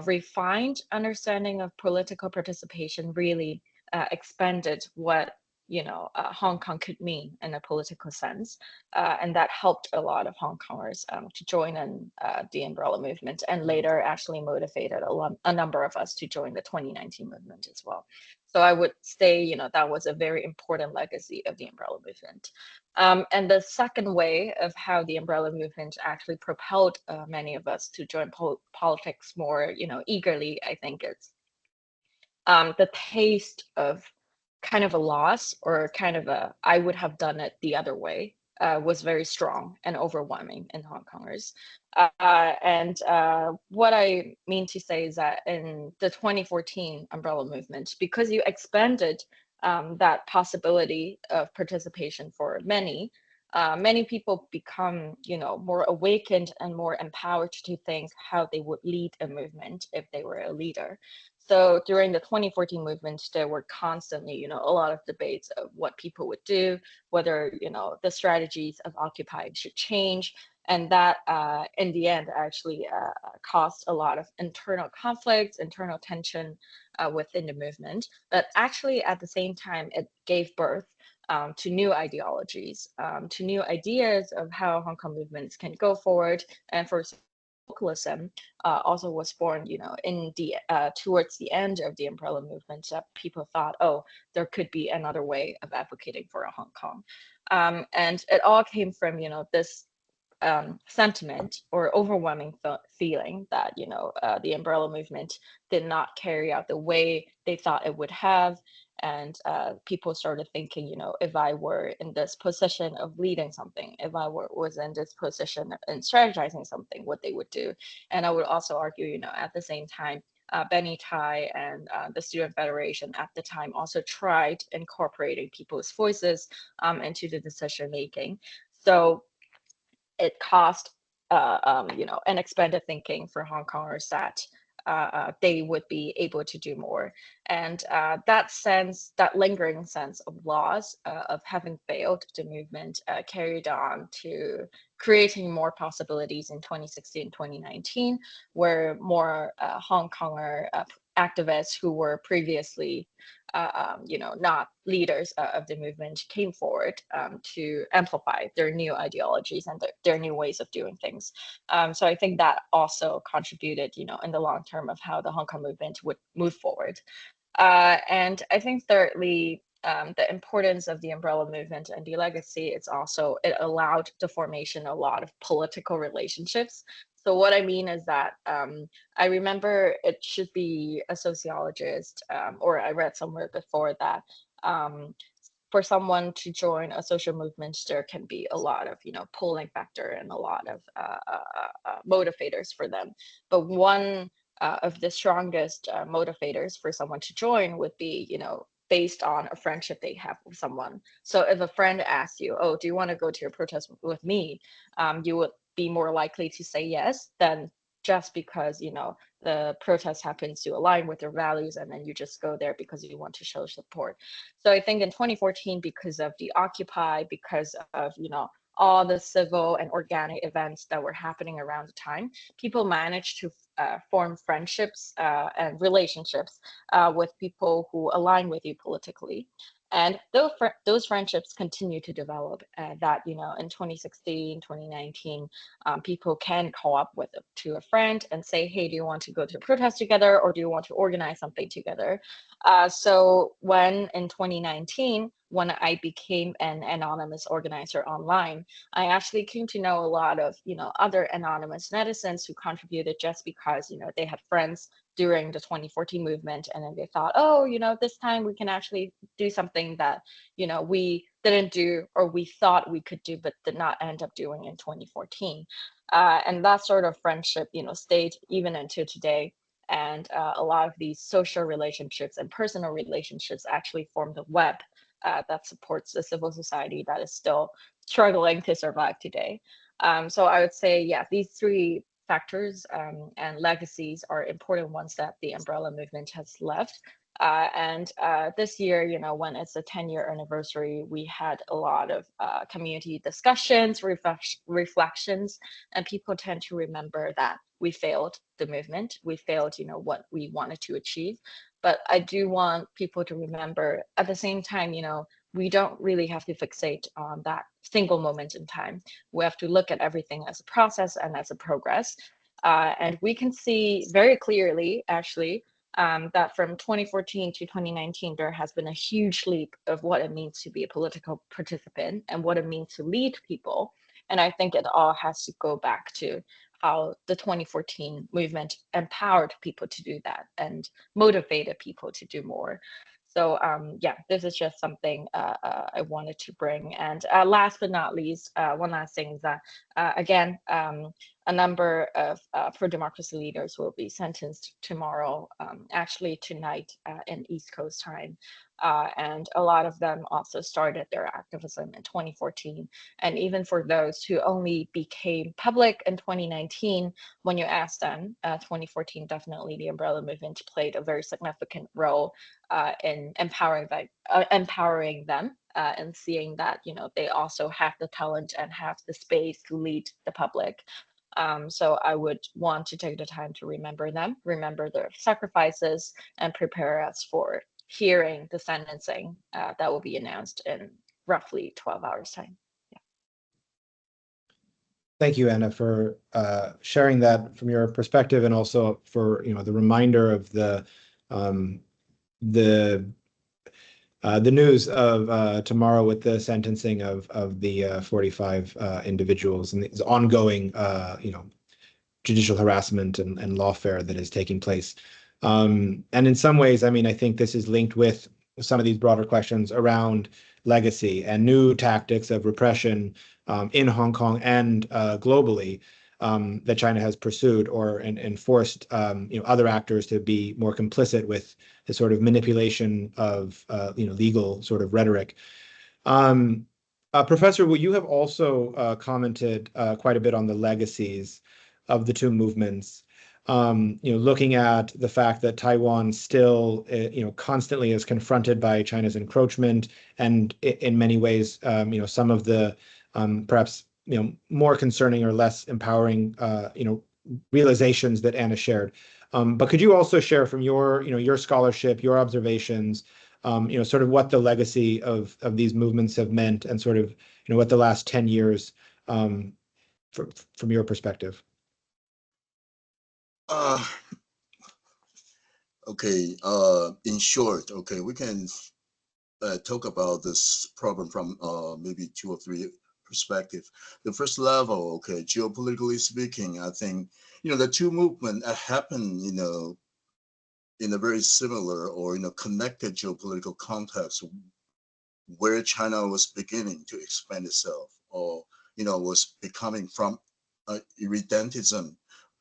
refined understanding of political participation really expanded what Hong Kong could mean in a political sense. And that helped a lot of Hong Kongers to join in the umbrella movement, and later actually motivated a number of us to join the 2019 movement as well. So I would say, that was a very important legacy of the umbrella movement. And the second way of how the umbrella movement actually propelled many of us to join politics more, eagerly, I think it's the taste of kind of a loss, or kind of a I would have done it the other way, was very strong and overwhelming in Hong Kongers. And what I mean to say is that in the 2014 umbrella movement, because you expanded that possibility of participation for many, many people become, more awakened and more empowered to think how they would lead a movement if they were a leader. So during the 2014 movement, there were constantly, a lot of debates of what people would do, whether, the strategies of Occupy should change. And that, in the end, actually caused a lot of internal conflicts, internal tension within the movement. But actually, at the same time, it gave birth to new ideologies, to new ideas of how Hong Kong movements can go forward. And for localism also was born, in the towards the end of the umbrella movement, that people thought, oh, there could be another way of advocating for a Hong Kong. And it all came from, this sentiment or overwhelming feeling that, the umbrella movement did not carry out the way they thought it would have. And people started thinking, if I were in this position of leading something, if I was in this position and strategizing something, what they would do. And I would also argue, at the same time, Benny Tai and the Student Federation at the time also tried incorporating people's voices into the decision making. So it caused, an expanded thinking for Hong Kongers that they would be able to do more. And that sense, that lingering sense of loss, of having failed the movement, carried on to creating more possibilities in 2016, 2019, where more Hong Konger activists who were previously not leaders of the movement came forward to amplify their new ideologies and their new ways of doing things. So I think that also contributed, in the long term of how the Hong Kong movement would move forward. And I think thirdly, the importance of the umbrella movement and the legacy, it allowed the formation of a lot of political relationships. So what I mean is that I remember it should be a sociologist, or I read somewhere before that for someone to join a social movement, there can be a lot of, pulling factor and a lot of motivators for them. But one of the strongest motivators for someone to join would be, based on a friendship they have with someone. So if a friend asks you, oh, do you want to go to a protest with me? You would be more likely to say yes than just because, the protest happens to align with your values and then you just go there because you want to show support. So I think in 2014, because of the Occupy, because of, all the civil and organic events that were happening around the time, people managed to form friendships and relationships with people who align with you politically. And those friendships continue to develop, that, in 2016, 2019, people can call up to a friend and say, hey, do you want to go to a protest together, or do you want to organize something together? So when in 2019, when I became an anonymous organizer online, I actually came to know a lot of, other anonymous netizens who contributed just because, they had friends during the 2014 movement, and then they thought, oh, this time we can actually do something that, we didn't do, or we thought we could do, but did not end up doing in 2014. And that sort of friendship, stayed even until today. And a lot of these social relationships and personal relationships actually form the web that supports the civil society that is still struggling to survive today. So I would say, yeah, these three factors and legacies are important ones that the umbrella movement has left. And this year, when it's the 10-year anniversary, we had a lot of community discussions, reflections, and people tend to remember that we failed the movement. We failed, what we wanted to achieve. But I do want people to remember at the same time, we don't really have to fixate on that single moment in time. We have to look at everything as a process and as a progress. And we can see very clearly, actually, that from 2014 to 2019, there has been a huge leap of what it means to be a political participant and what it means to lead people. And I think it all has to go back to how the 2014 movement empowered people to do that and motivated people to do more. So yeah, this is just something I wanted to bring. And last but not least, one last thing is that again, a number of pro-democracy leaders will be sentenced tomorrow, actually tonight in East Coast time. And a lot of them also started their activism in 2014. And even for those who only became public in 2019, when you ask them, 2014, definitely the umbrella movement played a very significant role in empowering them and seeing that, you know, they also have the talent and have the space to lead the public. So I would want to take the time to remember them, remember their sacrifices, and prepare us for hearing the sentencing that will be announced in roughly 12 hours time. Yeah. Thank you, Anna, for sharing that from your perspective, and also for the reminder of the news of tomorrow with the sentencing of the 45 individuals and the ongoing judicial harassment and lawfare that is taking place. And in some ways, I mean, I think this is linked with some of these broader questions around legacy and new tactics of repression in Hong Kong and globally that China has pursued and forced other actors to be more complicit with the sort of manipulation of legal sort of rhetoric. Professor Wu, you have also commented quite a bit on the legacies of the two movements, looking at the fact that Taiwan still, constantly is confronted by China's encroachment, and in many ways, some of the perhaps more concerning or less empowering, realizations that Anna shared. But could you also share from your scholarship, your observations, sort of what the legacy of these movements have meant, and sort of what the last 10 years from your perspective? Okay, in short, okay, we can talk about this problem from maybe 2 or 3 perspectives. The first level, okay, geopolitically speaking, I think, the two movements happen, in a very similar or, connected geopolitical context where China was beginning to expand itself, or, was becoming from irredentism.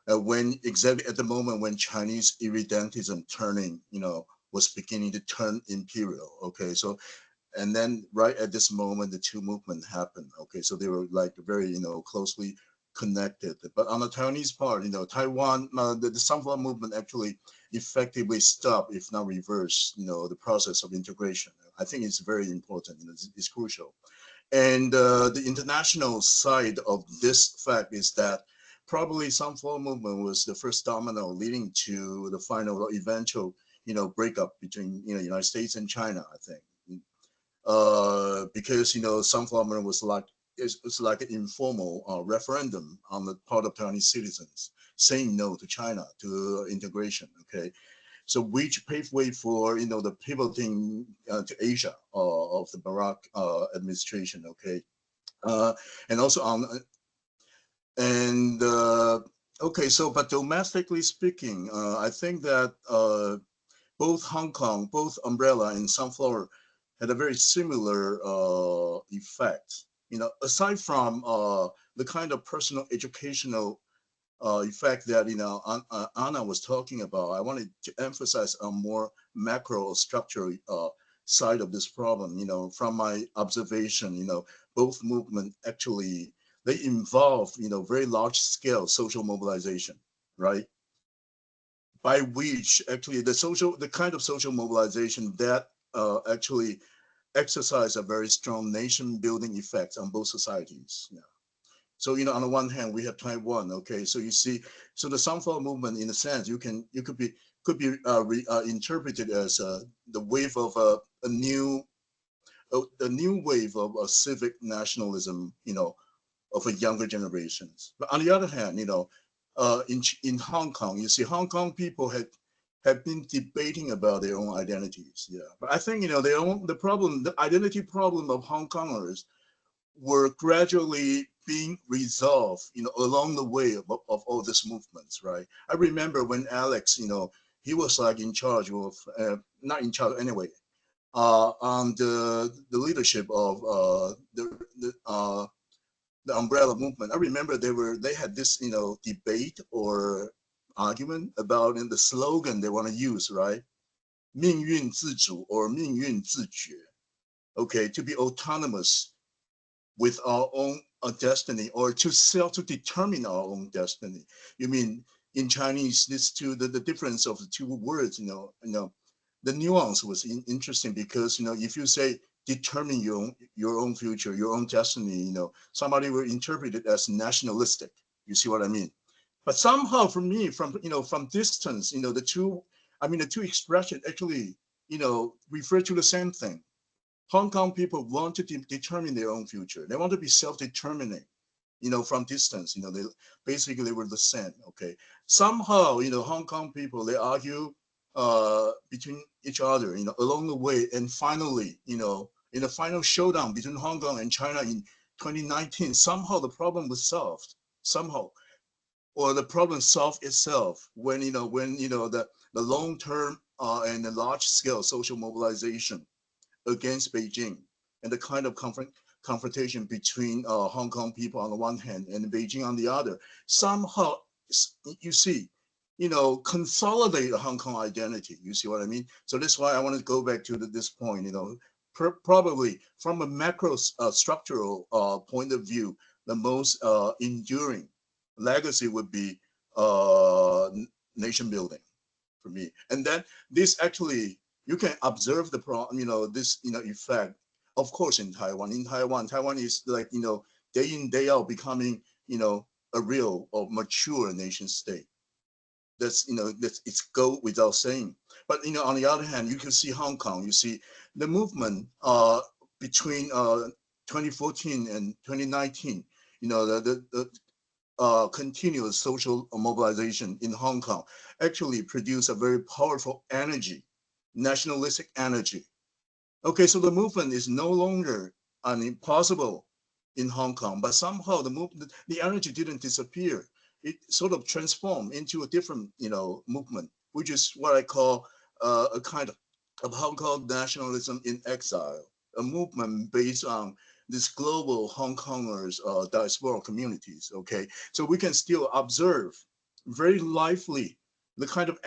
When exactly at the moment when Chinese irredentism turning, was beginning to turn imperial. Okay, so, and then right at this moment, the two movements happened. Okay, so they were like very, closely connected. But on the Taiwanese part, Taiwan, the Sunflower movement actually effectively stopped, if not reversed, the process of integration. I think it's very important. It's crucial. And the international side of this fact is that probably Sunflower movement was the first domino leading to the final or eventual, breakup between, United States and China, I think. Because, Sunflower movement was like, it's like an informal referendum on the part of Taiwanese citizens saying no to China, to integration, okay? So which paved way for, the pivoting to Asia of the Barack administration, okay? And also on, and okay, so, but domestically speaking, I think that both Hong Kong, both Umbrella and Sunflower had a very similar effect. Aside from the kind of personal educational effect that Anna was talking about, I wanted to emphasize a more macro or structural side of this problem. From my observation, both movements actually, they involve very large scale social mobilization, right? By which actually the kind of social mobilization that actually exercise a very strong nation building effect on both societies. Yeah. So on the one hand we have Taiwan. Okay, so you see, so the Sunflower movement, in a sense, could be interpreted as the wave of a new wave of civic nationalism, of a younger generations. But on the other hand, in Hong Kong, you see, Hong Kong people have been debating about their own identities. Yeah, but I think the identity problem of Hong Kongers were gradually being resolved, along the way of all these movements, right? I remember when Alex, he was like in charge of, not in charge anyway, on the leadership of the umbrella movement. I remember they had this debate or argument about in the slogan they want to use, right? 命运自主 or 命运自觉. Okay, to be autonomous with our own destiny, or to determine our own destiny. You mean in Chinese, the difference of the two words, the nuance was interesting because if you say determine your own future, your own destiny, somebody will interpret it as nationalistic. You see what I mean? But somehow, for me, from distance, the two expressions actually refer to the same thing. Hong Kong people want to determine their own future. They want to be self-determining, from distance. They were the same. Okay. Somehow, Hong Kong people, they argue between each other, along the way, and finally, in the final showdown between Hong Kong and China in 2019, somehow the problem was solved. Somehow, or the problem solved itself when the long-term and the large-scale social mobilization against Beijing and the kind of confrontation between Hong Kong people on the one hand and Beijing on the other, somehow, you see, consolidate the Hong Kong identity. You see what I mean? So that's why I want to go back to this point, probably from a macro structural point of view, the most enduring legacy would be nation building for me. And then this actually, you can observe the this effect, of course, in Taiwan. Taiwan is like day in day out becoming a real or mature nation state. That's it's go without saying. But on the other hand, you can see Hong Kong. You see the movement between 2014 and 2019. The continuous social mobilization in Hong Kong actually produced a very powerful energy, nationalistic energy. Okay, so the movement is no longer impossible in Hong Kong, but somehow the energy didn't disappear. It sort of transformed into a different, movement, which is what I call a kind of Hong Kong nationalism in exile, a movement based on this global Hong Kongers diaspora communities. Okay, so we can still observe very lively the kind of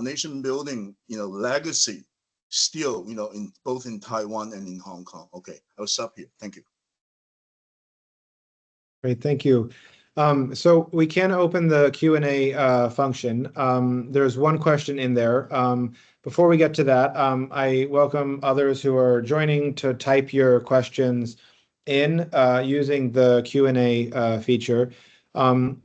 nation building legacy still in both in Taiwan and in Hong Kong. Okay, I'll stop here. Thank you. Great, thank you. So we can open the Q&A function. There's one question in there. Before we get to that, I welcome others who are joining to type your questions in using the Q&A feature. My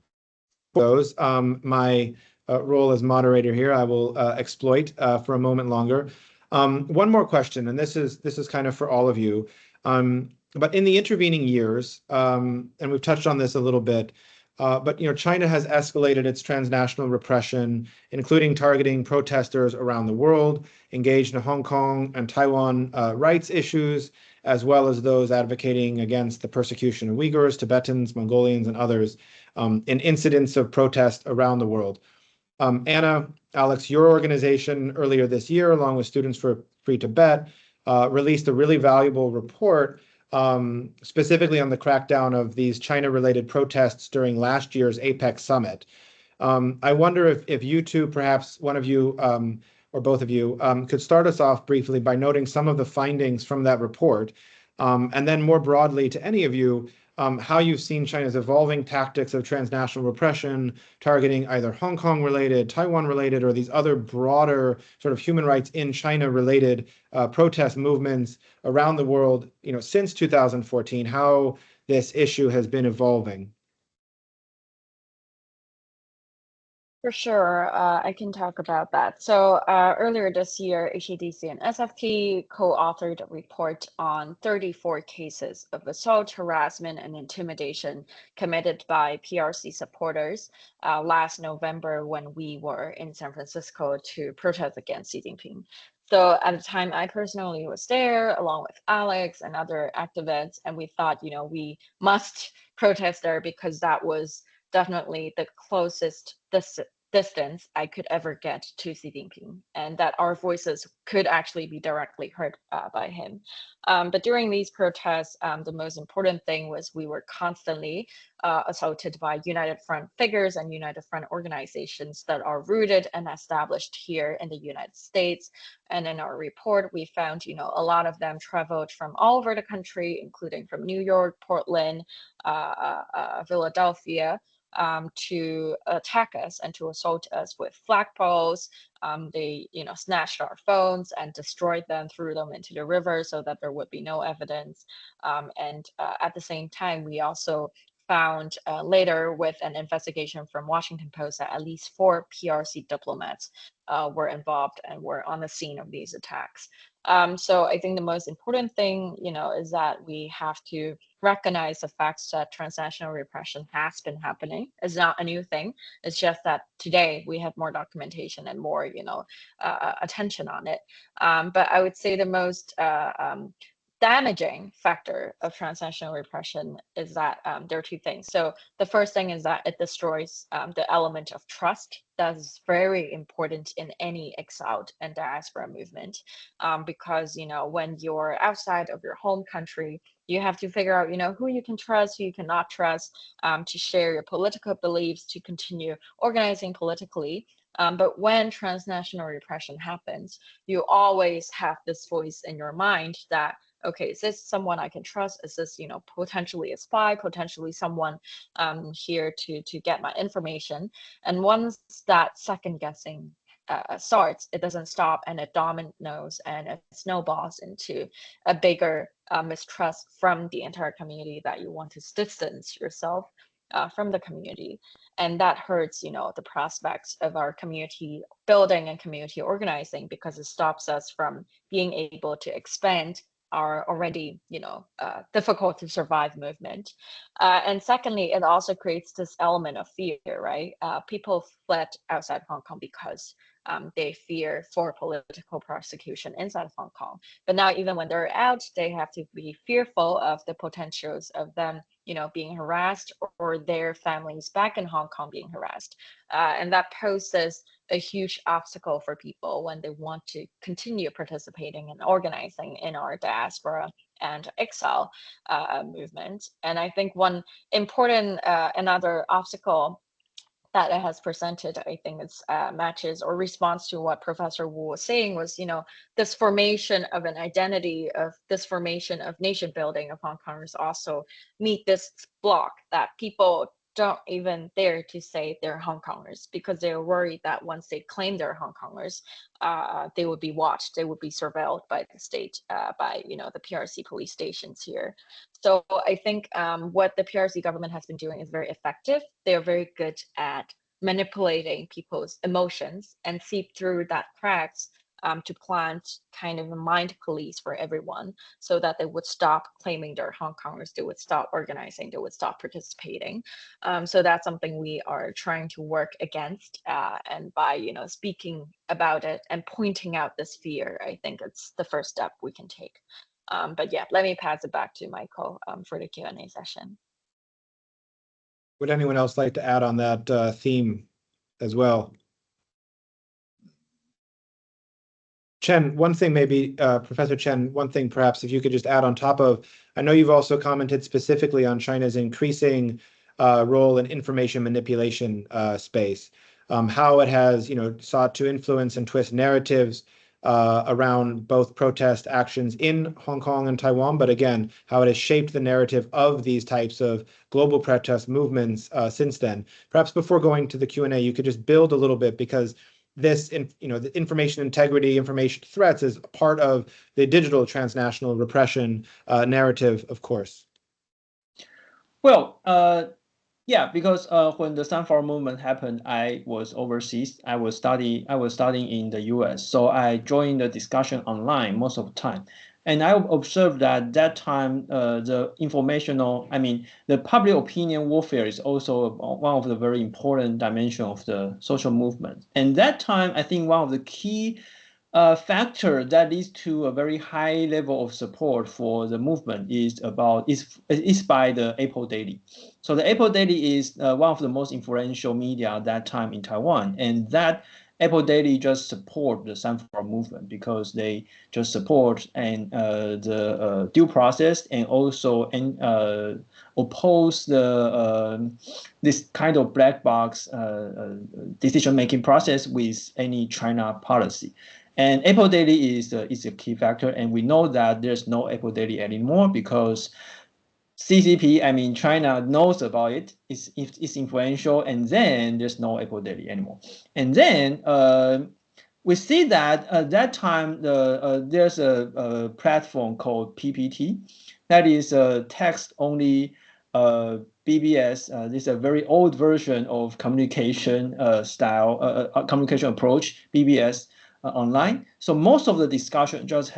role as moderator here, I will exploit for a moment longer. One more question, and this is kind of for all of you. But in the intervening years, and we've touched on this a little bit, but China has escalated its transnational repression, including targeting protesters around the world, engaged in Hong Kong and Taiwan rights issues, as well as those advocating against the persecution of Uyghurs, Tibetans, Mongolians, and others in incidents of protest around the world. Anna, Alex, your organization earlier this year, along with Students for Free Tibet, released a really valuable report specifically on the crackdown of these China-related protests during last year's APEC summit. I wonder if you two, perhaps one of you or both of you, could start us off briefly by noting some of the findings from that report, and then more broadly to any of you, how you've seen China's evolving tactics of transnational repression, targeting either Hong Kong-related, Taiwan-related, or these other broader sort of human rights in China-related protest movements around the world, since 2014, how this issue has been evolving. For sure, I can talk about that. So earlier this year, HKDC and SFT co-authored a report on 34 cases of assault, harassment, and intimidation committed by PRC supporters last November when we were in San Francisco to protest against Xi Jinping. So at the time, I personally was there along with Alex and other activists, and we thought, we must protest there because that was definitely the closest, distance I could ever get to Xi Jinping, and that our voices could actually be directly heard by him. But during these protests, the most important thing was we were constantly assaulted by United Front figures and United Front organizations that are rooted and established here in the United States. And in our report, we found, a lot of them traveled from all over the country, including from New York, Portland, Philadelphia, to attack us and to assault us with flagpoles. They, snatched our phones and destroyed them, threw them into the river so that there would be no evidence. And at the same time, we also found later with an investigation from Washington Post that at least 4 PRC diplomats were involved and were on the scene of these attacks. So I think the most important thing, is that we have to recognize the facts that transnational repression has been happening. It's not a new thing. It's just that today we have more documentation and more, attention on it. But I would say the most damaging factor of transnational repression is that there are 2 things. So the first thing is that it destroys the element of trust. That's very important in any exiled and diaspora movement, because when you're outside of your home country, you have to figure out who you can trust, who you cannot trust, to share your political beliefs, to continue organizing politically. But when transnational repression happens, you always have this voice in your mind that, okay, is this someone I can trust? Is this, potentially a spy, potentially someone here to get my information? And once that second guessing starts, it doesn't stop, and it dominoes and it snowballs into a bigger mistrust from the entire community that you want to distance yourself from the community. And that hurts, the prospects of our community building and community organizing, because it stops us from being able to expand our already, difficult to survive movement. And secondly, it also creates this element of fear, right? People fled outside Hong Kong because they fear for political prosecution inside of Hong Kong. But now, even when they're out, they have to be fearful of the potentials of them, being harassed, or their families back in Hong Kong being harassed. And that poses a huge obstacle for people when they want to continue participating and organizing in our diaspora and exile movement. And I think one important, another obstacle that it has presented, I think it's matches or response to what Professor Wu was saying, was, this formation of an identity, of this formation of nation building of Hong Kongers also meet this block that people don't even dare to say they're Hong Kongers, because they're worried that once they claim they're Hong Kongers, they would be watched, they would be surveilled by the state, by the PRC police stations here. So I think what the PRC government has been doing is very effective. They are very good at manipulating people's emotions and seep through that cracks to plant kind of a mind police for everyone, so that they would stop claiming they're Hong Kongers, they would stop organizing, they would stop participating. So that's something we are trying to work against, and by speaking about it and pointing out this fear, I think it's the first step we can take. But yeah, let me pass it back to Michael for the Q&A session. Would anyone else like to add on that theme as well? Chen, one thing maybe, Professor Chen, one thing perhaps if you could just add on top of, I know you've also commented specifically on China's increasing role in information manipulation space, how it has, sought to influence and twist narratives around both protest actions in Hong Kong and Taiwan, but again, how it has shaped the narrative of these types of global protest movements since then. Perhaps before going to the Q&A, you could just build a little bit, because this, the information integrity, information threats is part of the digital transnational repression narrative, of course. Well, yeah, because when the Sunflower movement happened, I was overseas. I was studying in the US, so I joined the discussion online most of the time. And I observed that time the the public opinion warfare is also one of the very important dimensions of the social movement. And that time, I think one of the key factor that leads to a very high level of support for the movement is by the Apple Daily. So the Apple Daily is one of the most influential media at that time in Taiwan, and that Apple Daily just support the Sunflower movement because they just support and the due process and also oppose the this kind of black box decision making process with any China policy. And Apple Daily is a key factor, and we know that there's no Apple Daily anymore because CCP, I mean, China knows about it. It's influential, and then there's no Apple Daily anymore. And then we see that at that time there's a platform called PPT, that is a text-only BBS. This is a very old version of communication style, communication approach, BBS. Online, so most of the discussion just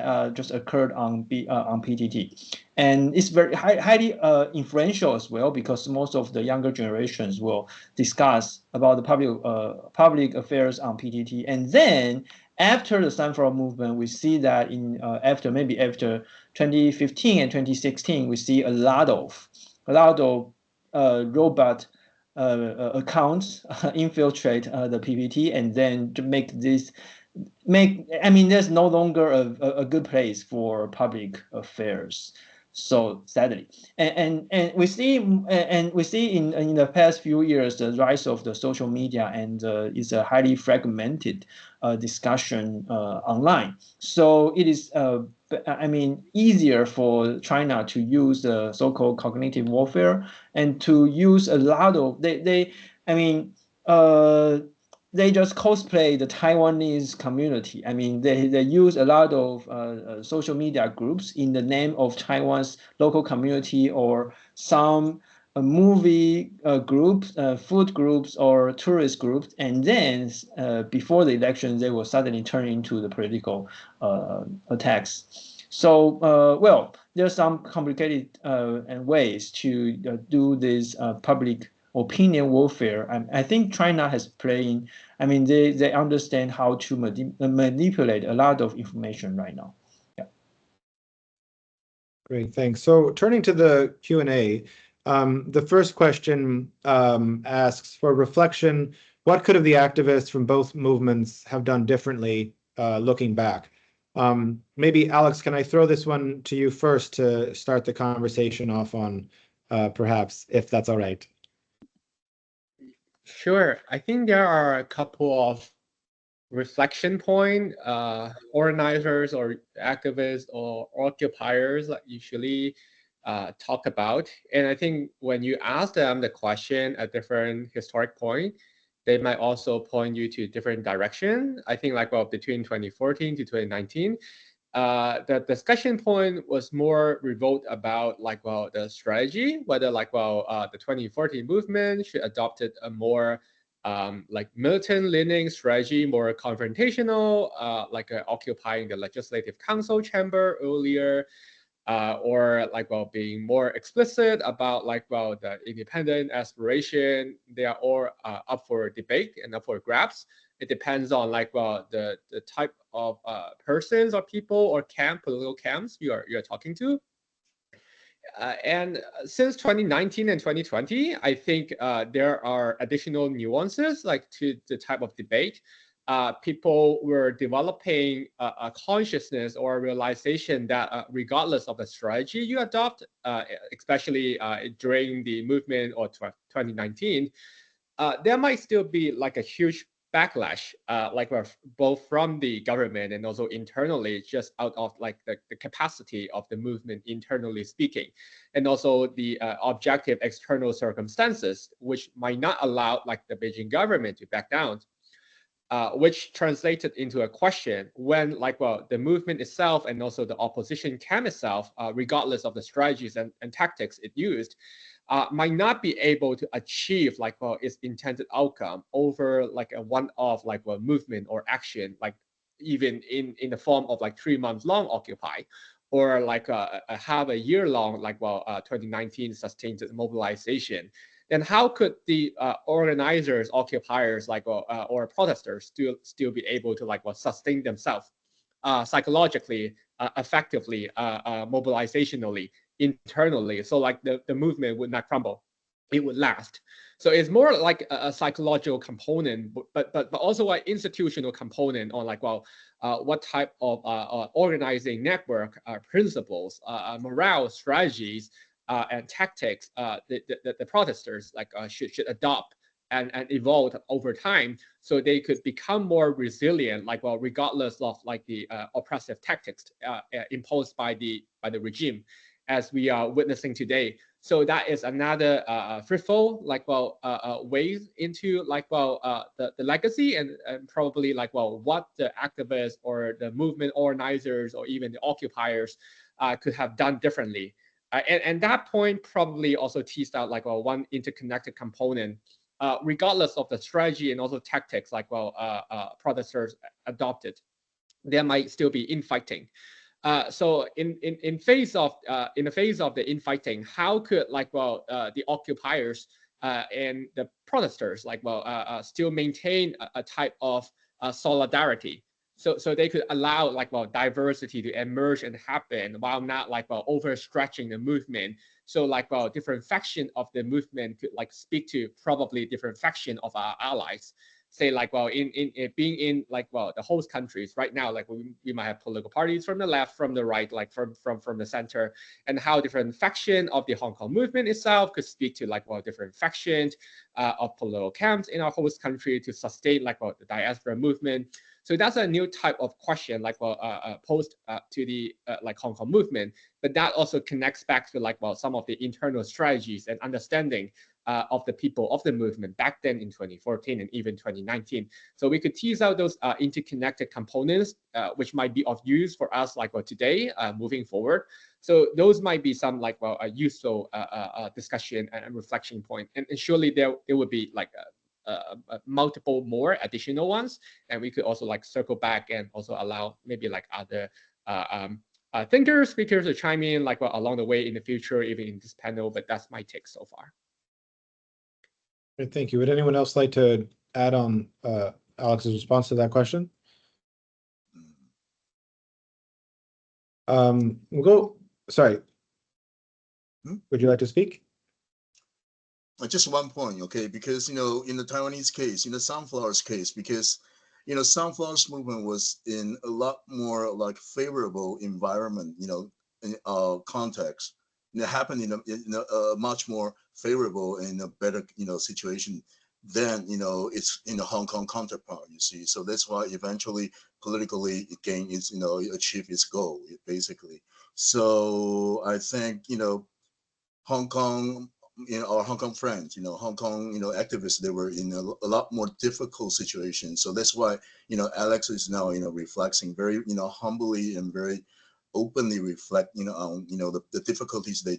occurred on PTT, and it's very highly influential as well because most of the younger generations will discuss about the public affairs on PTT, and then after the Sunflower movement, we see that after 2015 and 2016, we see a lot of robot accounts infiltrate the PPT, and then to there's no longer a good place for public affairs. So sadly, and we see in the past few years the rise of the social media, and is a highly fragmented discussion online. So it is easier for China to use the so-called cognitive warfare and to use a lot of they just cosplay the Taiwanese community. I mean, they use a lot of social media groups in the name of Taiwan's local community or some movie groups, food groups, or tourist groups. And then before the election, they will suddenly turn into the political attacks. So, well, there's some complicated ways to do this public opinion warfare. I think China has played. They understand how to manipulate a lot of information right now. Yeah. Great, thanks. So turning to the Q&A, the first question asks for reflection. What could have the activists from both movements have done differently looking back? Maybe Alex, can I throw this one to you first to start the conversation off on, perhaps, if that's all right? Sure. I think there are a couple of reflection point organizers or activists or occupiers that usually talk about. And I think when you ask them the question at different historic point, they might also point you to different direction. I think between 2014 to 2019, the discussion point was more revolt about the strategy, whether the 2014 movement should adopted a more militant leaning strategy, more confrontational, occupying the legislative council chamber earlier, or being more explicit about the independent aspiration. They are all up for debate and up for grabs. It depends on the type of persons or people or political camps you're talking to. And since 2019 and 2020, I think there are additional nuances to the type of debate. People were developing a consciousness or a realization that regardless of the strategy you adopt, especially during the movement or 2019, there might still be a huge backlash, both from the government and also internally, just out of the capacity of the movement internally speaking, and also the objective external circumstances, which might not allow the Beijing government to back down. Which translated into a question when the movement itself and also the opposition camp itself, regardless of the strategies and tactics it used, might not be able to achieve its intended outcome over a one-off movement or action, even in the form of 3 months long Occupy, or a half a year long 2019 sustained mobilization. Then how could the organizers, occupiers, or protesters still be able to sustain themselves psychologically, effectively, mobilizationally, internally. So like the movement would not crumble, it would last. So it's more like a psychological component, but also an institutional component on like, well, what type of organizing network principles, morale strategies, and tactics the protesters like should adopt and evolve over time, so they could become more resilient, like, well, regardless of like the oppressive tactics imposed by the regime, as we are witnessing today. So that is another fruitful, like, well, ways into like, well, the legacy and probably like, well, what the activists or the movement organizers or even the occupiers could have done differently. And that point probably also teased out like, well, one interconnected component, regardless of the strategy and also tactics, like, well, protesters adopted, there might still be infighting. So in the face of the infighting, how could like, well, the occupiers and the protesters like, well, still maintain a type of solidarity, so they could allow like, well, diversity to emerge and happen while not like, well, overstretching the movement. So like, well, different faction of the movement could like speak to probably different faction of our allies. Say like, well, in being in like, well, the host countries right now, like we might have political parties from the left, from the right, like from the center, and how different faction of the Hong Kong movement itself could speak to like, well, different factions of political camps in our host country to sustain like, well, the diaspora movement. So that's a new type of question, like, well, posed to the like Hong Kong movement, but that also connects back to like, well, some of the internal strategies and understanding of the people of the movement back then in 2014 and even 2019. So we could tease out those interconnected components, which might be of use for us, like, well, today, moving forward. So those might be some like, well, a useful discussion and reflection point. And surely there would be like multiple more additional ones, and we could also like circle back and also allow maybe like other thinkers, speakers to chime in like, well, along the way in the future, even in this panel. But that's my take so far. Great, thank you. Would anyone else like to add on Alex's response to that question? We'll go. Sorry. Would you like to speak? Just one point, okay? Because, you know, in the Taiwanese case, in the Sunflowers case, because, you know, Sunflowers movement was in a lot more like favorable environment, you know, in context. And it happened in a much more favorable and a better, you know, situation than, you know, it's in the Hong Kong counterpart, you see. So that's why eventually politically it gained its, you know, achieve its goal, basically. So I think, you know, Hong Kong, you know, our Hong Kong friends, you know, Hong Kong, you know, activists, they were in a lot more difficult situation. So that's why, you know, Alex is now, you know, reflecting very, you know, humbly and very openly reflect, you know, on, you know, the difficulties they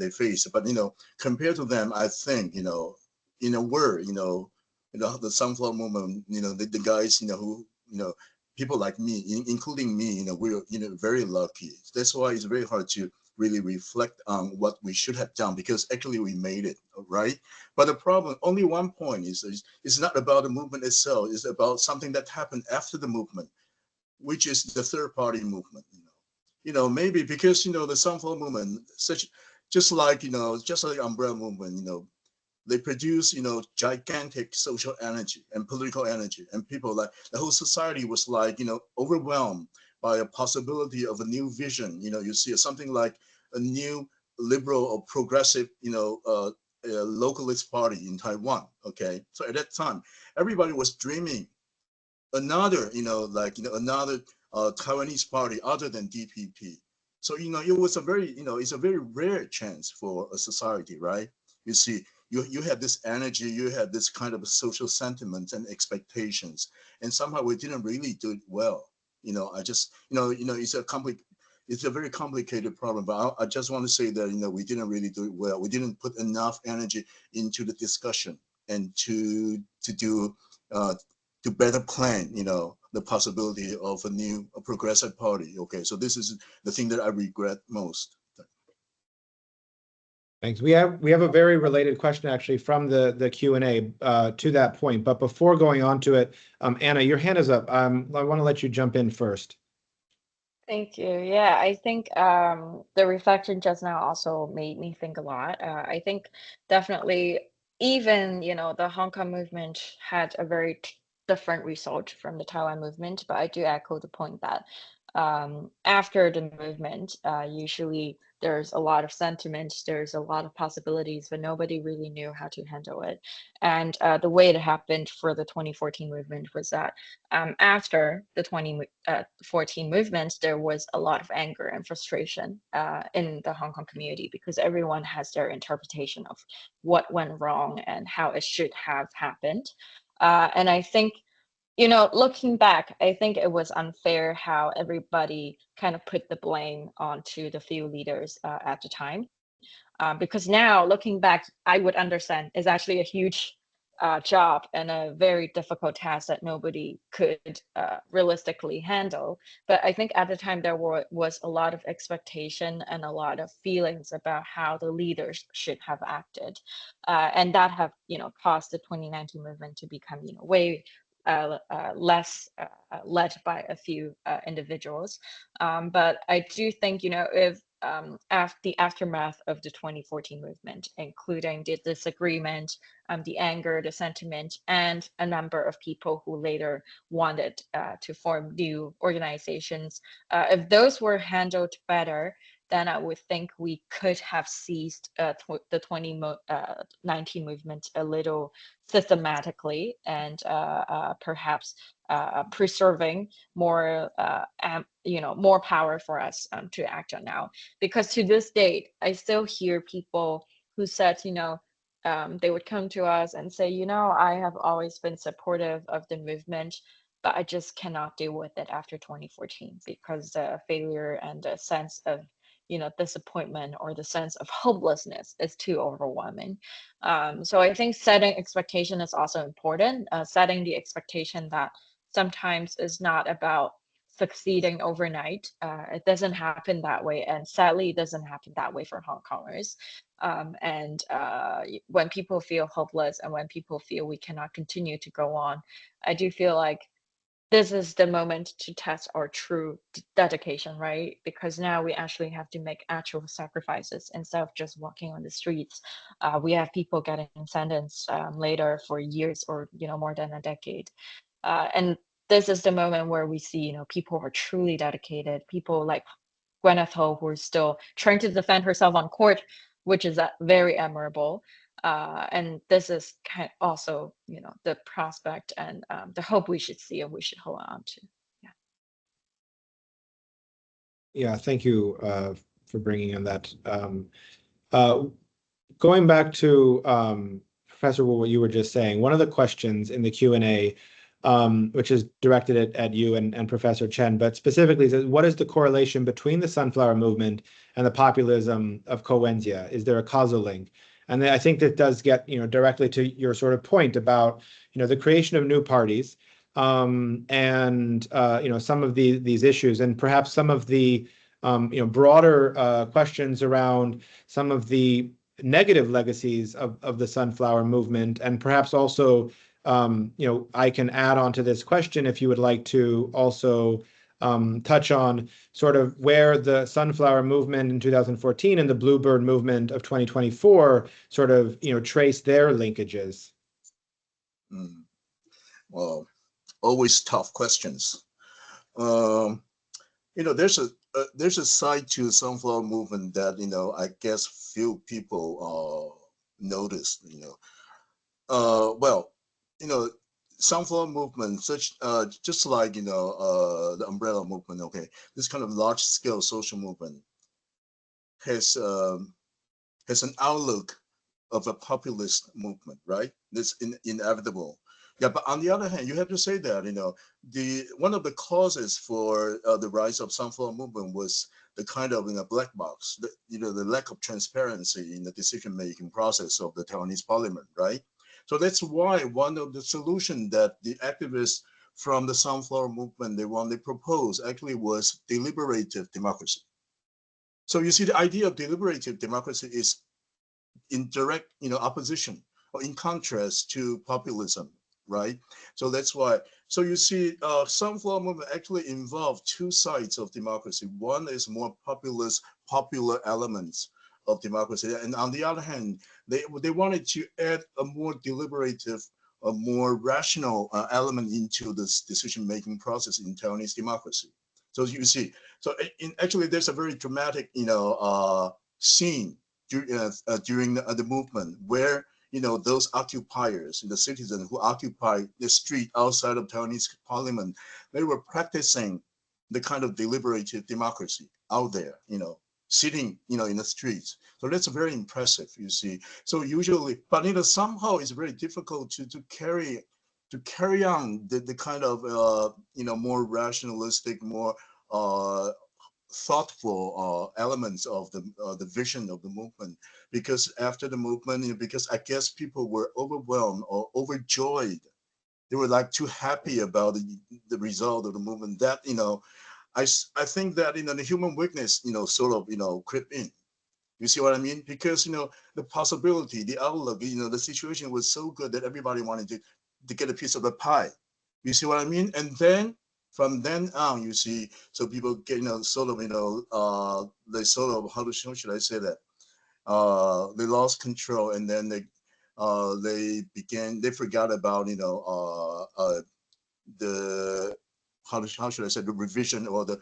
face. But, you know, compared to them, I think, you know, in a word, you know, the Sunflower movement, you know, the guys, you know, who, you know, people like me, including me, you know, we're, you know, very lucky. That's why it's very hard to really reflect on what we should have done, because actually we made it, right? But the problem, only one point is it's not about the movement itself, it's about something that happened after the movement, which is the third party movement. You know, maybe because, you know, the Sunflower movement, just like umbrella movement, you know, they produce, you know, gigantic social energy and political energy, and people, like the whole society was like, you know, overwhelmed by a possibility of a new vision. You know, you see something like a new liberal or progressive, you know, localist party in Taiwan. Okay, so at that time, everybody was dreaming another, you know, like, you know, another Taiwanese party other than DPP. So, you know, it was a very, you know, it's a very rare chance for a society, right? You see, you had this energy, you had this kind of social sentiments and expectations, and somehow we didn't really do it well. You know, I just, you know, it's a very complicated problem, but I just want to say that, you know, we didn't really do it well. We didn't put enough energy into the discussion and to better plan, you know, the possibility of a progressive party. Okay, so this is the thing that I regret most. Thanks. We have a very related question actually from the Q&A to that point. But before going on to it, Anna, your hand is up. I want to let you jump in first. Thank you. Yeah, I think the reflection just now also made me think a lot. I think definitely even, the Hong Kong movement had a very different result from the Taiwan movement, but I do echo the point that after the movement, usually there's a lot of sentiment, there's a lot of possibilities, but nobody really knew how to handle it. And the way it happened for the 2014 movement was that after the 2014 movement, there was a lot of anger and frustration in the Hong Kong community because everyone has their interpretation of what went wrong and how it should have happened. And I think, looking back, I think it was unfair how everybody kind of put the blame onto the few leaders at the time. Because now looking back, I would understand is actually a huge job and a very difficult task that nobody could realistically handle. But I think at the time there was a lot of expectation and a lot of feelings about how the leaders should have acted, and that have caused the 2019 movement to become way less led by a few individuals. But I do think if after the aftermath of the 2014 movement, including the disagreement, the anger, the sentiment, and a number of people who later wanted to form new organizations. If those were handled better, then I would think we could have seized the 2019 movement a little systematically and perhaps preserving more more power for us to act on now. Because to this date, I still hear people who said, they would come to us and say, I have always been supportive of the movement, but I just cannot deal with it after 2014 because the failure and the sense of disappointment or the sense of hopelessness is too overwhelming. So I think setting expectation is also important. Setting the expectation that sometimes is not about succeeding overnight. It doesn't happen that way, and sadly, it doesn't happen that way for Hong Kongers. And when people feel hopeless and when people feel we cannot continue to go on, I do feel like this is the moment to test our true dedication, right? Because now we actually have to make actual sacrifices instead of just walking on the streets. We have people getting sentenced later for years or more than a decade, and this is the moment where we see people who are truly dedicated, people like Gwyneth Ho who are still trying to defend herself on court, which is very admirable. And this is kind of also, the prospect and the hope we should see and we should hold on to. Yeah. Yeah, thank you for bringing in that. Going back to Professor Wu, what you were just saying, one of the questions in the Q&A, which is directed at you and Professor Chen, but specifically says, what is the correlation between the sunflower movement and the populism of Kowenzia? Is there a causal link? And I think that does get directly to your sort of point about the creation of new parties and some of these issues, and perhaps some of the broader questions around some of the negative legacies of the sunflower movement, and perhaps also I can add on to this question if you would like to also touch on sort of where the sunflower movement in 2014 and the bluebird movement of 2024 sort of trace their linkages. Well, always tough questions. There's a side to sunflower movement that I guess few people noticed. Well, sunflower movement, just like the umbrella movement. Okay, this kind of large-scale social movement has an outlook of a populist movement, right? That's inevitable. Yeah, but on the other hand, you have to say that one of the causes for the rise of sunflower movement was the kind of black box, the lack of transparency in the decision-making process of the Taiwanese parliament, right? So that's why one of the solutions that the activists from the sunflower movement they proposed actually was deliberative democracy. So you see, the idea of deliberative democracy is in direct opposition or in contrast to populism right? So that's why. So you see, sunflower movement actually involved two sides of democracy. One is more popular elements of democracy, and on the other hand, they wanted to add a more deliberative, a more rational element into this decision-making process in Taiwanese democracy. So you see, so actually, there's a very dramatic, scene during the movement where those occupiers, the citizens who occupy the street outside of Taiwanese parliament, they were practicing the kind of deliberative democracy out there, sitting, in the streets. So that's very impressive, you see. So usually, but somehow it's very difficult to carry on the kind of more rationalistic, more thoughtful elements of the vision of the movement, because after the movement, because I guess people were overwhelmed or overjoyed, they were like too happy about the result of the movement, that I think that the human weakness sort of creep in. You see what I mean? Because the possibility, the outlook, the situation was so good that everybody wanted to get a piece of the pie. You see what I mean? And then from then on, you see, so people get sort of they sort of, how should I say that? They lost control, and then they forgot about the how should I say, the revision or the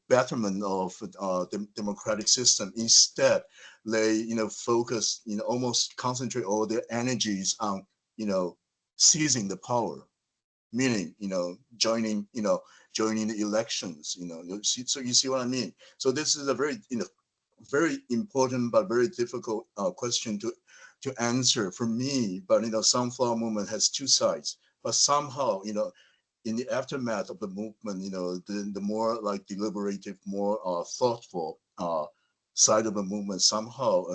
betterment of the democratic system. Instead, they focus, almost concentrate all their energies on seizing the power, meaning joining the elections. So you see what I mean. So this is a very important but very difficult question to answer for me. But sunflower movement has two sides, but somehow in the aftermath of the movement, the more like deliberative, more thoughtful side of the movement somehow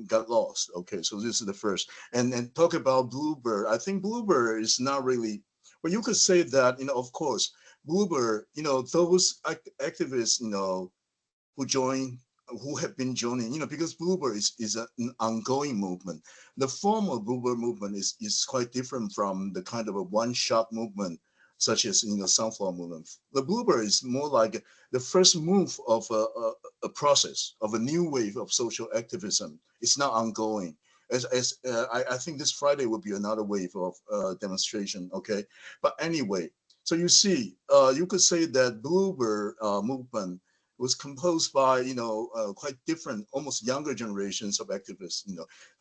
got lost. Okay, so this is the first. And talk about Bluebird. I think Bluebird is not really, well, you could say that, of course, Bluebird, those activists, who have been joining, because Bluebird is an ongoing movement. The form of Bluebird movement is quite different from the kind of a one-shot movement, such as sunflower movement. The Bluebird is more like the first move of a process of a new wave of social activism. It's not ongoing. I think this Friday will be another wave of demonstration. Okay, but anyway, so you see, you could say that Bluebird movement was composed by quite different, almost younger generations of activists.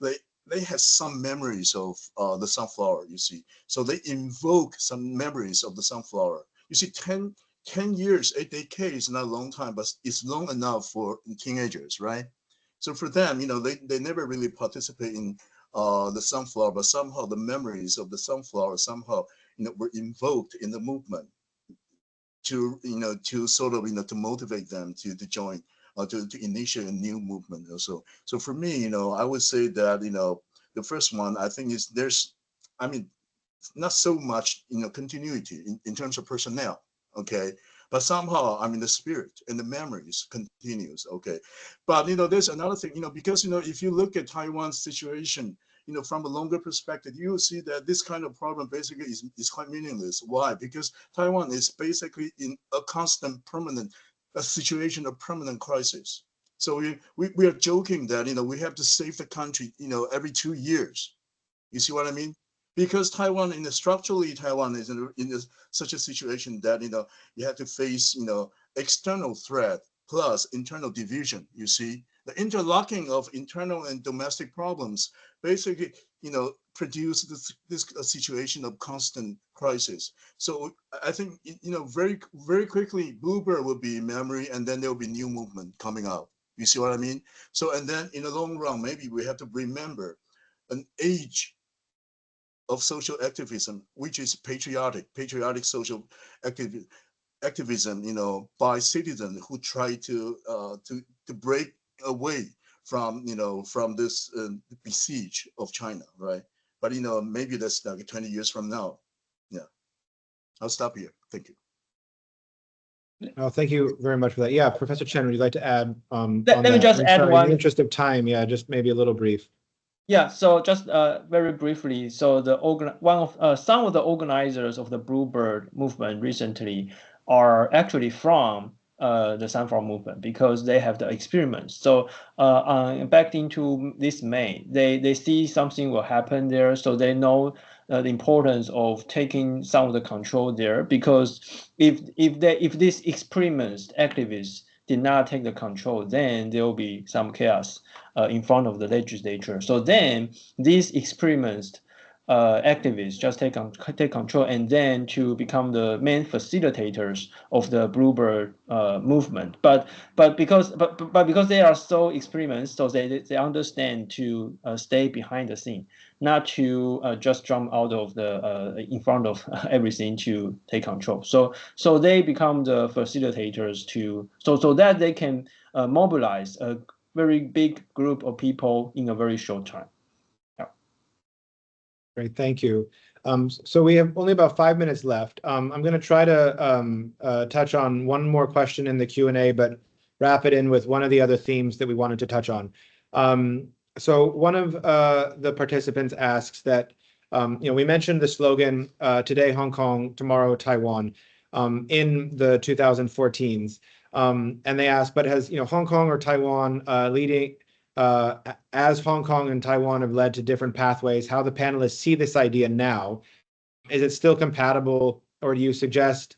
They had some memories of the sunflower. You see, so they invoke some memories of the sunflower. You see, 10 years, a decade is not a long time, but it's long enough for teenagers, right? So for them, they never really participate in the sunflower, but somehow the memories of the sunflower somehow were invoked in the movement to to sort of to motivate them to join or to initiate a new movement also. So for me, I would say that the first one, I think, is I mean, not so much continuity in terms of personnel, okay, but somehow the spirit and the memories continues, okay. But there's another thing, because if you look at Taiwan's situation, from a longer perspective, you will see that this kind of problem basically is quite meaningless. Why? Because Taiwan is basically in a constant, permanent situation of permanent crisis. So we are joking that we have to save the country every 2 years. You see what I mean? Because Taiwan, structurally, Taiwan is in such a situation that you have to face external threat plus internal division. You see, the interlocking of internal and domestic problems basically produce this situation of constant crisis. So I think very very quickly Bluebird will be memory, and then there will be new movement coming out. You see what I mean? So and then in the long run, maybe we have to remember an age of social activism, which is patriotic social activism, by citizens who try to break away from from this besiege of China, right? But maybe that's like 20 years from now. Yeah, I'll stop here. Thank you. Oh, thank you very much for that. Yeah, Professor Chen, would you like to add? Let me just add in one. the interest of time, yeah, just maybe a little brief. Yeah, so just very briefly, so some of the organizers of the Bluebird movement recently are actually from the Sunflower movement because they have the experiments. So back into this May, they see something will happen there, so they know the importance of taking some of the control there, because if these experiments activists did not take the control, then there will be some chaos in front of the legislature. So then these experiments activists just take control, and then to become the main facilitators of the Bluebird movement. But because they are so experienced, so they understand to stay behind the scene, not to just jump out of the in front of everything to take control. So they become the facilitators so that they can mobilize a very big group of people in a very short time. Great, thank you. So we have only about 5 minutes left. I'm going to try to touch on one more question in the Q&A, but wrap it in with one of the other themes that we wanted to touch on. So one of the participants asks that, we mentioned the slogan, today Hong Kong, tomorrow Taiwan, in the 2014s. And they asked, but has Hong Kong or Taiwan leading, as Hong Kong and Taiwan have led to different pathways, how the panelists see this idea now? Is it still compatible, or do you suggest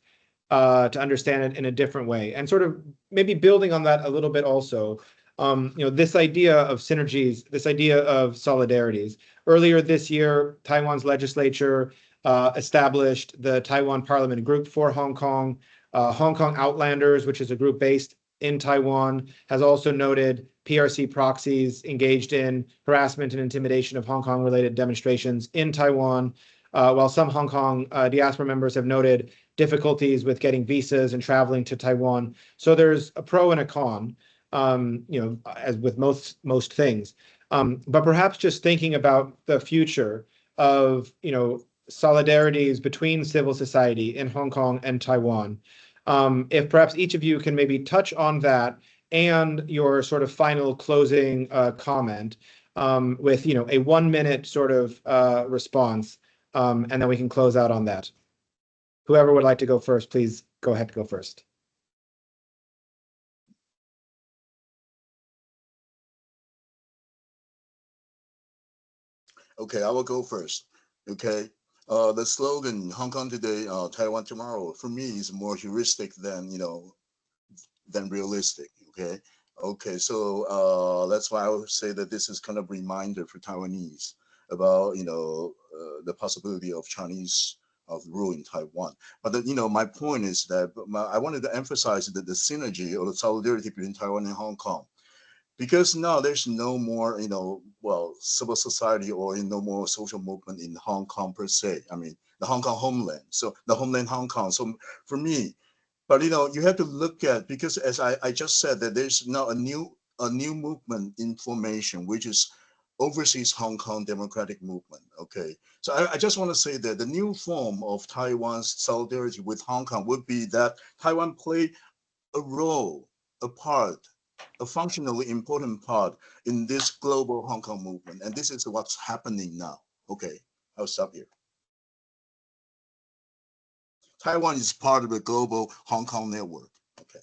to understand it in a different way? And sort of maybe building on that a little bit also, this idea of synergies, this idea of solidarities. Earlier this year, Taiwan's legislature established the Taiwan Parliament Group for Hong Kong. Hong Kong Outlanders, which is a group based in Taiwan, has also noted PRC proxies engaged in harassment and intimidation of Hong Kong-related demonstrations in Taiwan, while some Hong Kong diaspora members have noted difficulties with getting visas and traveling to Taiwan. So there's a pro and a con, as with most things. But perhaps just thinking about the future of, solidarities between civil society in Hong Kong and Taiwan. If perhaps each of you can maybe touch on that and your sort of final closing comment with a 1 minute sort of response, and then we can close out on that. Whoever would like to go first, please go ahead to go first. Okay, I will go first. Okay, the slogan "Hong Kong today, Taiwan tomorrow" for me is more heuristic than than realistic. Okay, so that's why I would say that this is kind of reminder for Taiwanese about the possibility of Chinese of rule in Taiwan. But my point is that I wanted to emphasize that the synergy or the solidarity between Taiwan and Hong Kong, because now there's no more civil society or no more social movement in Hong Kong per se. I mean, the Hong Kong homeland, so the homeland Hong Kong. So for me, but you have to look at, because as I just said, that there's now a new movement in formation, which is overseas Hong Kong democratic movement. Okay, so I just want to say that the new form of Taiwan's solidarity with Hong Kong would be that Taiwan play a role, a part, a functionally important part in this global Hong Kong movement, and this is what's happening now. Okay, I'll stop here. Taiwan is part of the global Hong Kong network. Okay.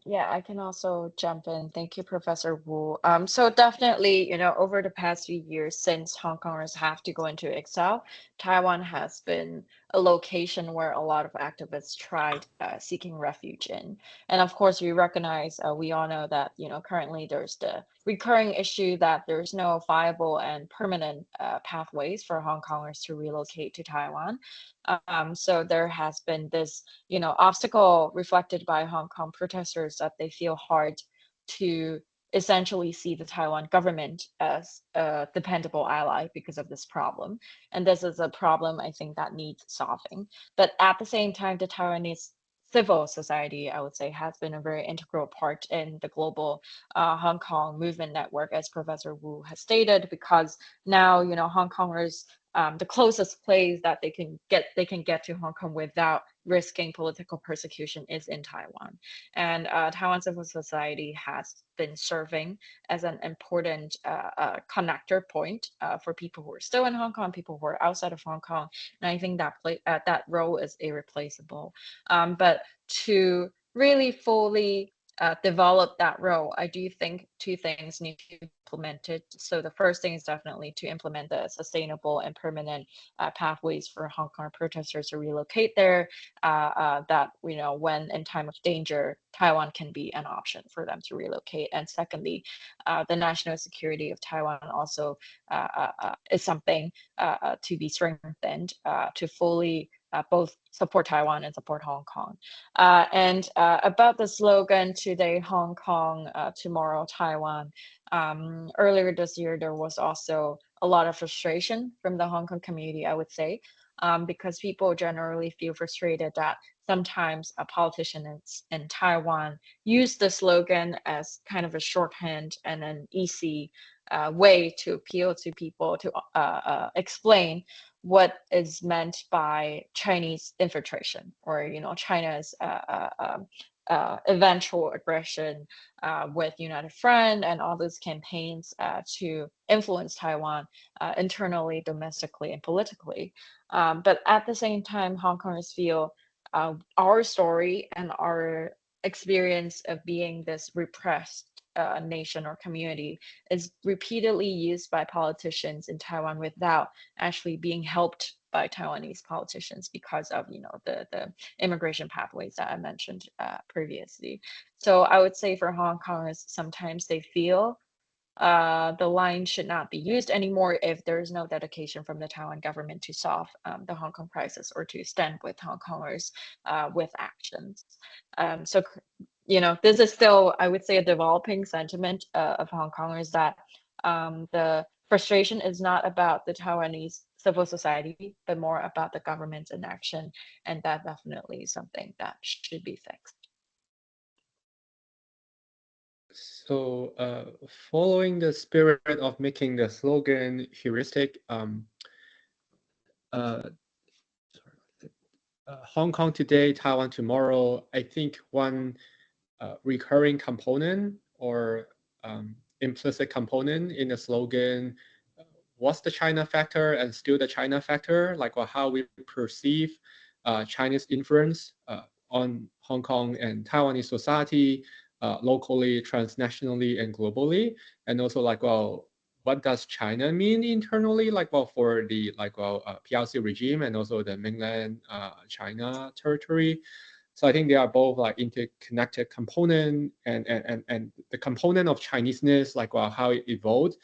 Yeah, I can also jump in. Thank you, Professor Wu. So definitely, over the past few years, since Hong Kongers have to go into exile, Taiwan has been a location where a lot of activists tried seeking refuge in. And of course, we recognize, we all know that, currently there's the recurring issue that there's no viable and permanent pathways for Hong Kongers to relocate to Taiwan. So there has been this, obstacle reflected by Hong Kong protesters that they feel hard to essentially see the Taiwan government as a dependable ally because of this problem. And this is a problem, I think, that needs solving. But at the same time, the Taiwanese civil society, I would say, has been a very integral part in the global Hong Kong movement network, as Professor Wu has stated, because now, Hong Kongers, the closest place that they can get to Hong Kong without risking political persecution is in Taiwan. And Taiwan civil society has been serving as an important connector point for people who are still in Hong Kong, people who are outside of Hong Kong. And I think that role is irreplaceable. But to really fully develop that role, I do think two things need to be implemented. So the first thing is definitely to implement the sustainable and permanent pathways for Hong Kong protesters to relocate there. That when in time of danger, Taiwan can be an option for them to relocate. And secondly, the national security of Taiwan also is something to be strengthened to fully both support Taiwan and support Hong Kong. And about the slogan, today Hong Kong, tomorrow Taiwan, earlier this year, there was also a lot of frustration from the Hong Kong community, I would say, because people generally feel frustrated that sometimes politicians in Taiwan use the slogan as kind of a shorthand and an easy way to appeal to people to explain what is meant by Chinese infiltration, or China's eventual aggression with United Front and all those campaigns to influence Taiwan internally, domestically, and politically. But at the same time, Hong Kongers feel our story and our experience of being this repressed nation or community is repeatedly used by politicians in Taiwan without actually being helped by Taiwanese politicians because of the immigration pathways that I mentioned previously. So I would say for Hong Kongers, sometimes they feel the line should not be used anymore if there is no dedication from the Taiwan government to solve the Hong Kong crisis or to stand with Hong Kongers with actions. So this is still, I would say, a developing sentiment of Hong Kongers that the frustration is not about the Taiwanese civil society, but more about the government's inaction. And that definitely is something that should be fixed. So following the spirit of making the slogan heuristic, Hong Kong today, Taiwan tomorrow, I think one recurring component or implicit component in the slogan was the China factor and still the China factor, like how we perceive Chinese influence on Hong Kong and Taiwanese society, locally, transnationally, and globally. And also what does China mean internally, for the PRC regime and also the mainland China territory. So I think they are both interconnected component and the component of Chineseness, how it evolved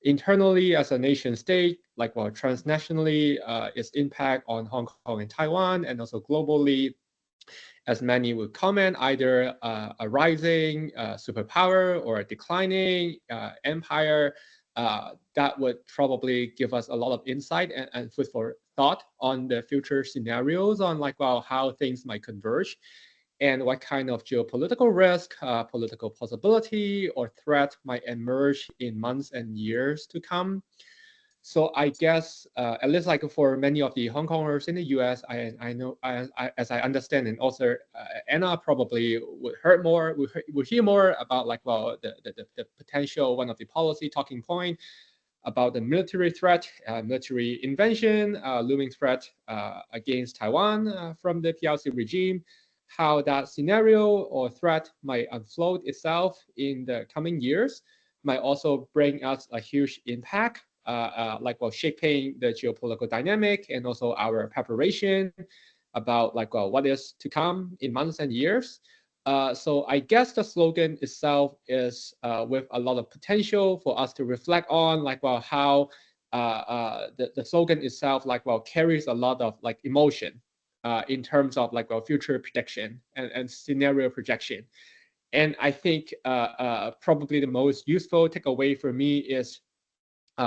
internally as a nation state, transnationally, its impact on Hong Kong and Taiwan, and also globally, as many would comment, either a rising superpower or a declining empire. That would probably give us a lot of insight and food for thought on the future scenarios on how things might converge and what kind of geopolitical risk, political possibility or threat might emerge in months and years to come. So I guess at least for many of the Hong Kongers in the US, I know as I understand, and also Anna probably would hear more about the potential, one of the policy talking point about the military threat, military invention, looming threat against Taiwan from the PRC regime, how that scenario or threat might unfold itself in the coming years, might also bring us a huge impact, shaping the geopolitical dynamic and also our preparation about what is to come in months and years. So I guess the slogan itself is with a lot of potential for us to reflect on, how the slogan itself, carries a lot of emotion in terms of future prediction and scenario projection. And I think probably the most useful takeaway for me is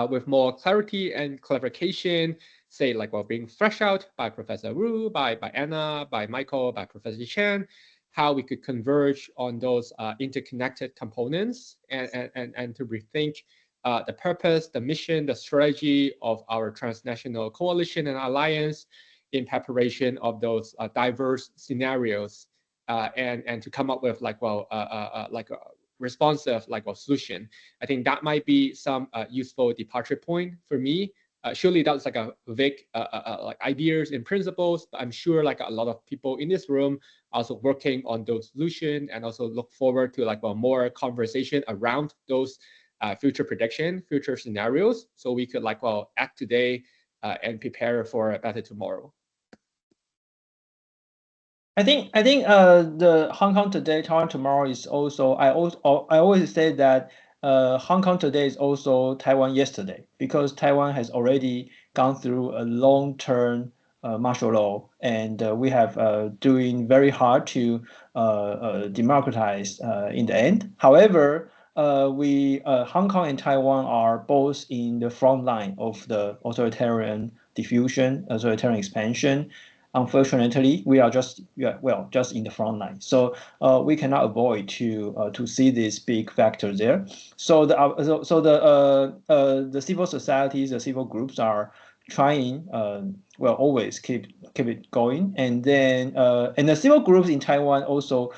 with more clarity and clarification, say being fleshed out by Professor Wu, by Anna, by Michael, by Professor Chen, how we could converge on those interconnected components and to rethink the purpose, the mission, the strategy of our transnational coalition and alliance, in preparation of those diverse scenarios and to come up with like a responsive solution. I think that might be some useful departure point for me. Surely that's like a vague like ideas and principles, but I'm sure like a lot of people in this room also working on those solutions and also look forward to like more conversation around those future prediction, future scenarios, so we could like act today and prepare for a better tomorrow. I think the Hong Kong today, Taiwan tomorrow is also I always say that Hong Kong today is also Taiwan yesterday, because Taiwan has already gone through a long-term martial law, and we have doing very hard to democratize in the end. However, Hong Kong and Taiwan are both in the front line of the authoritarian diffusion, authoritarian expansion. Unfortunately, we are just in the front line, so we cannot avoid to see this big factor there. So the civil societies, the civil groups are trying always keep it going, and then and the civil groups in Taiwan also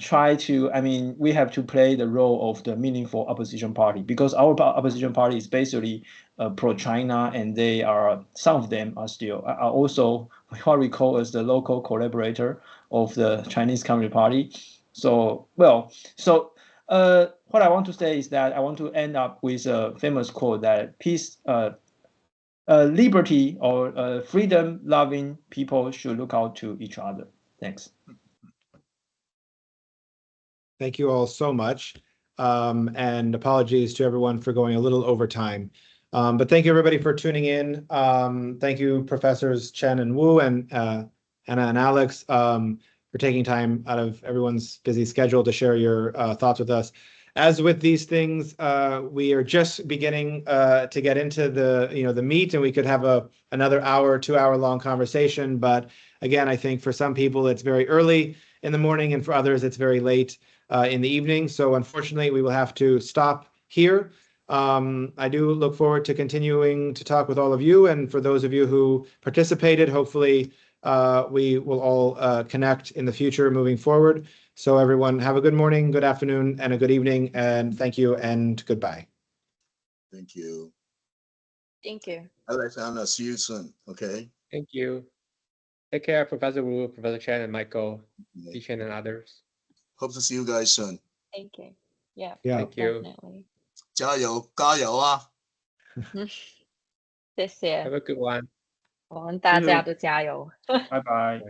try to. I mean, we have to play the role of the meaningful opposition party, because our opposition party is basically pro-China, and they are, some of them are also what we call as the local collaborator of the Chinese Communist Party. So what I want to say is that I want to end up with a famous quote that peace, liberty, or freedom-loving people should look out to each other. Thanks. Thank you all so much. And apologies to everyone for going a little over time. But thank you everybody for tuning in. Thank you, Professors Chen and Wu, and Anna and Alex, for taking time out of everyone's busy schedule to share your thoughts with us. As with these things, we are just beginning to get into the meat, and we could have another hour, 2-hour long conversation. But again, I think for some people it's very early in the morning, and for others it's very late in the evening. So unfortunately, we will have to stop here. I do look forward to continuing to talk with all of you, and for those of you who participated, hopefully we will all connect in the future moving forward. So everyone, have a good morning, good afternoon, and a good evening, and thank you and goodbye. Thank you. Thank you. Alex, Anna, see you soon. Okay. Thank you. Take care, Professor Wu, Professor Chen, and Michael, Okay. Chen, and others. Hope to see you guys soon. Thank you. Yeah. Thank you. Definitely. 加油，加油啊！谢谢， Have a good one. 我们大家都加油。拜拜。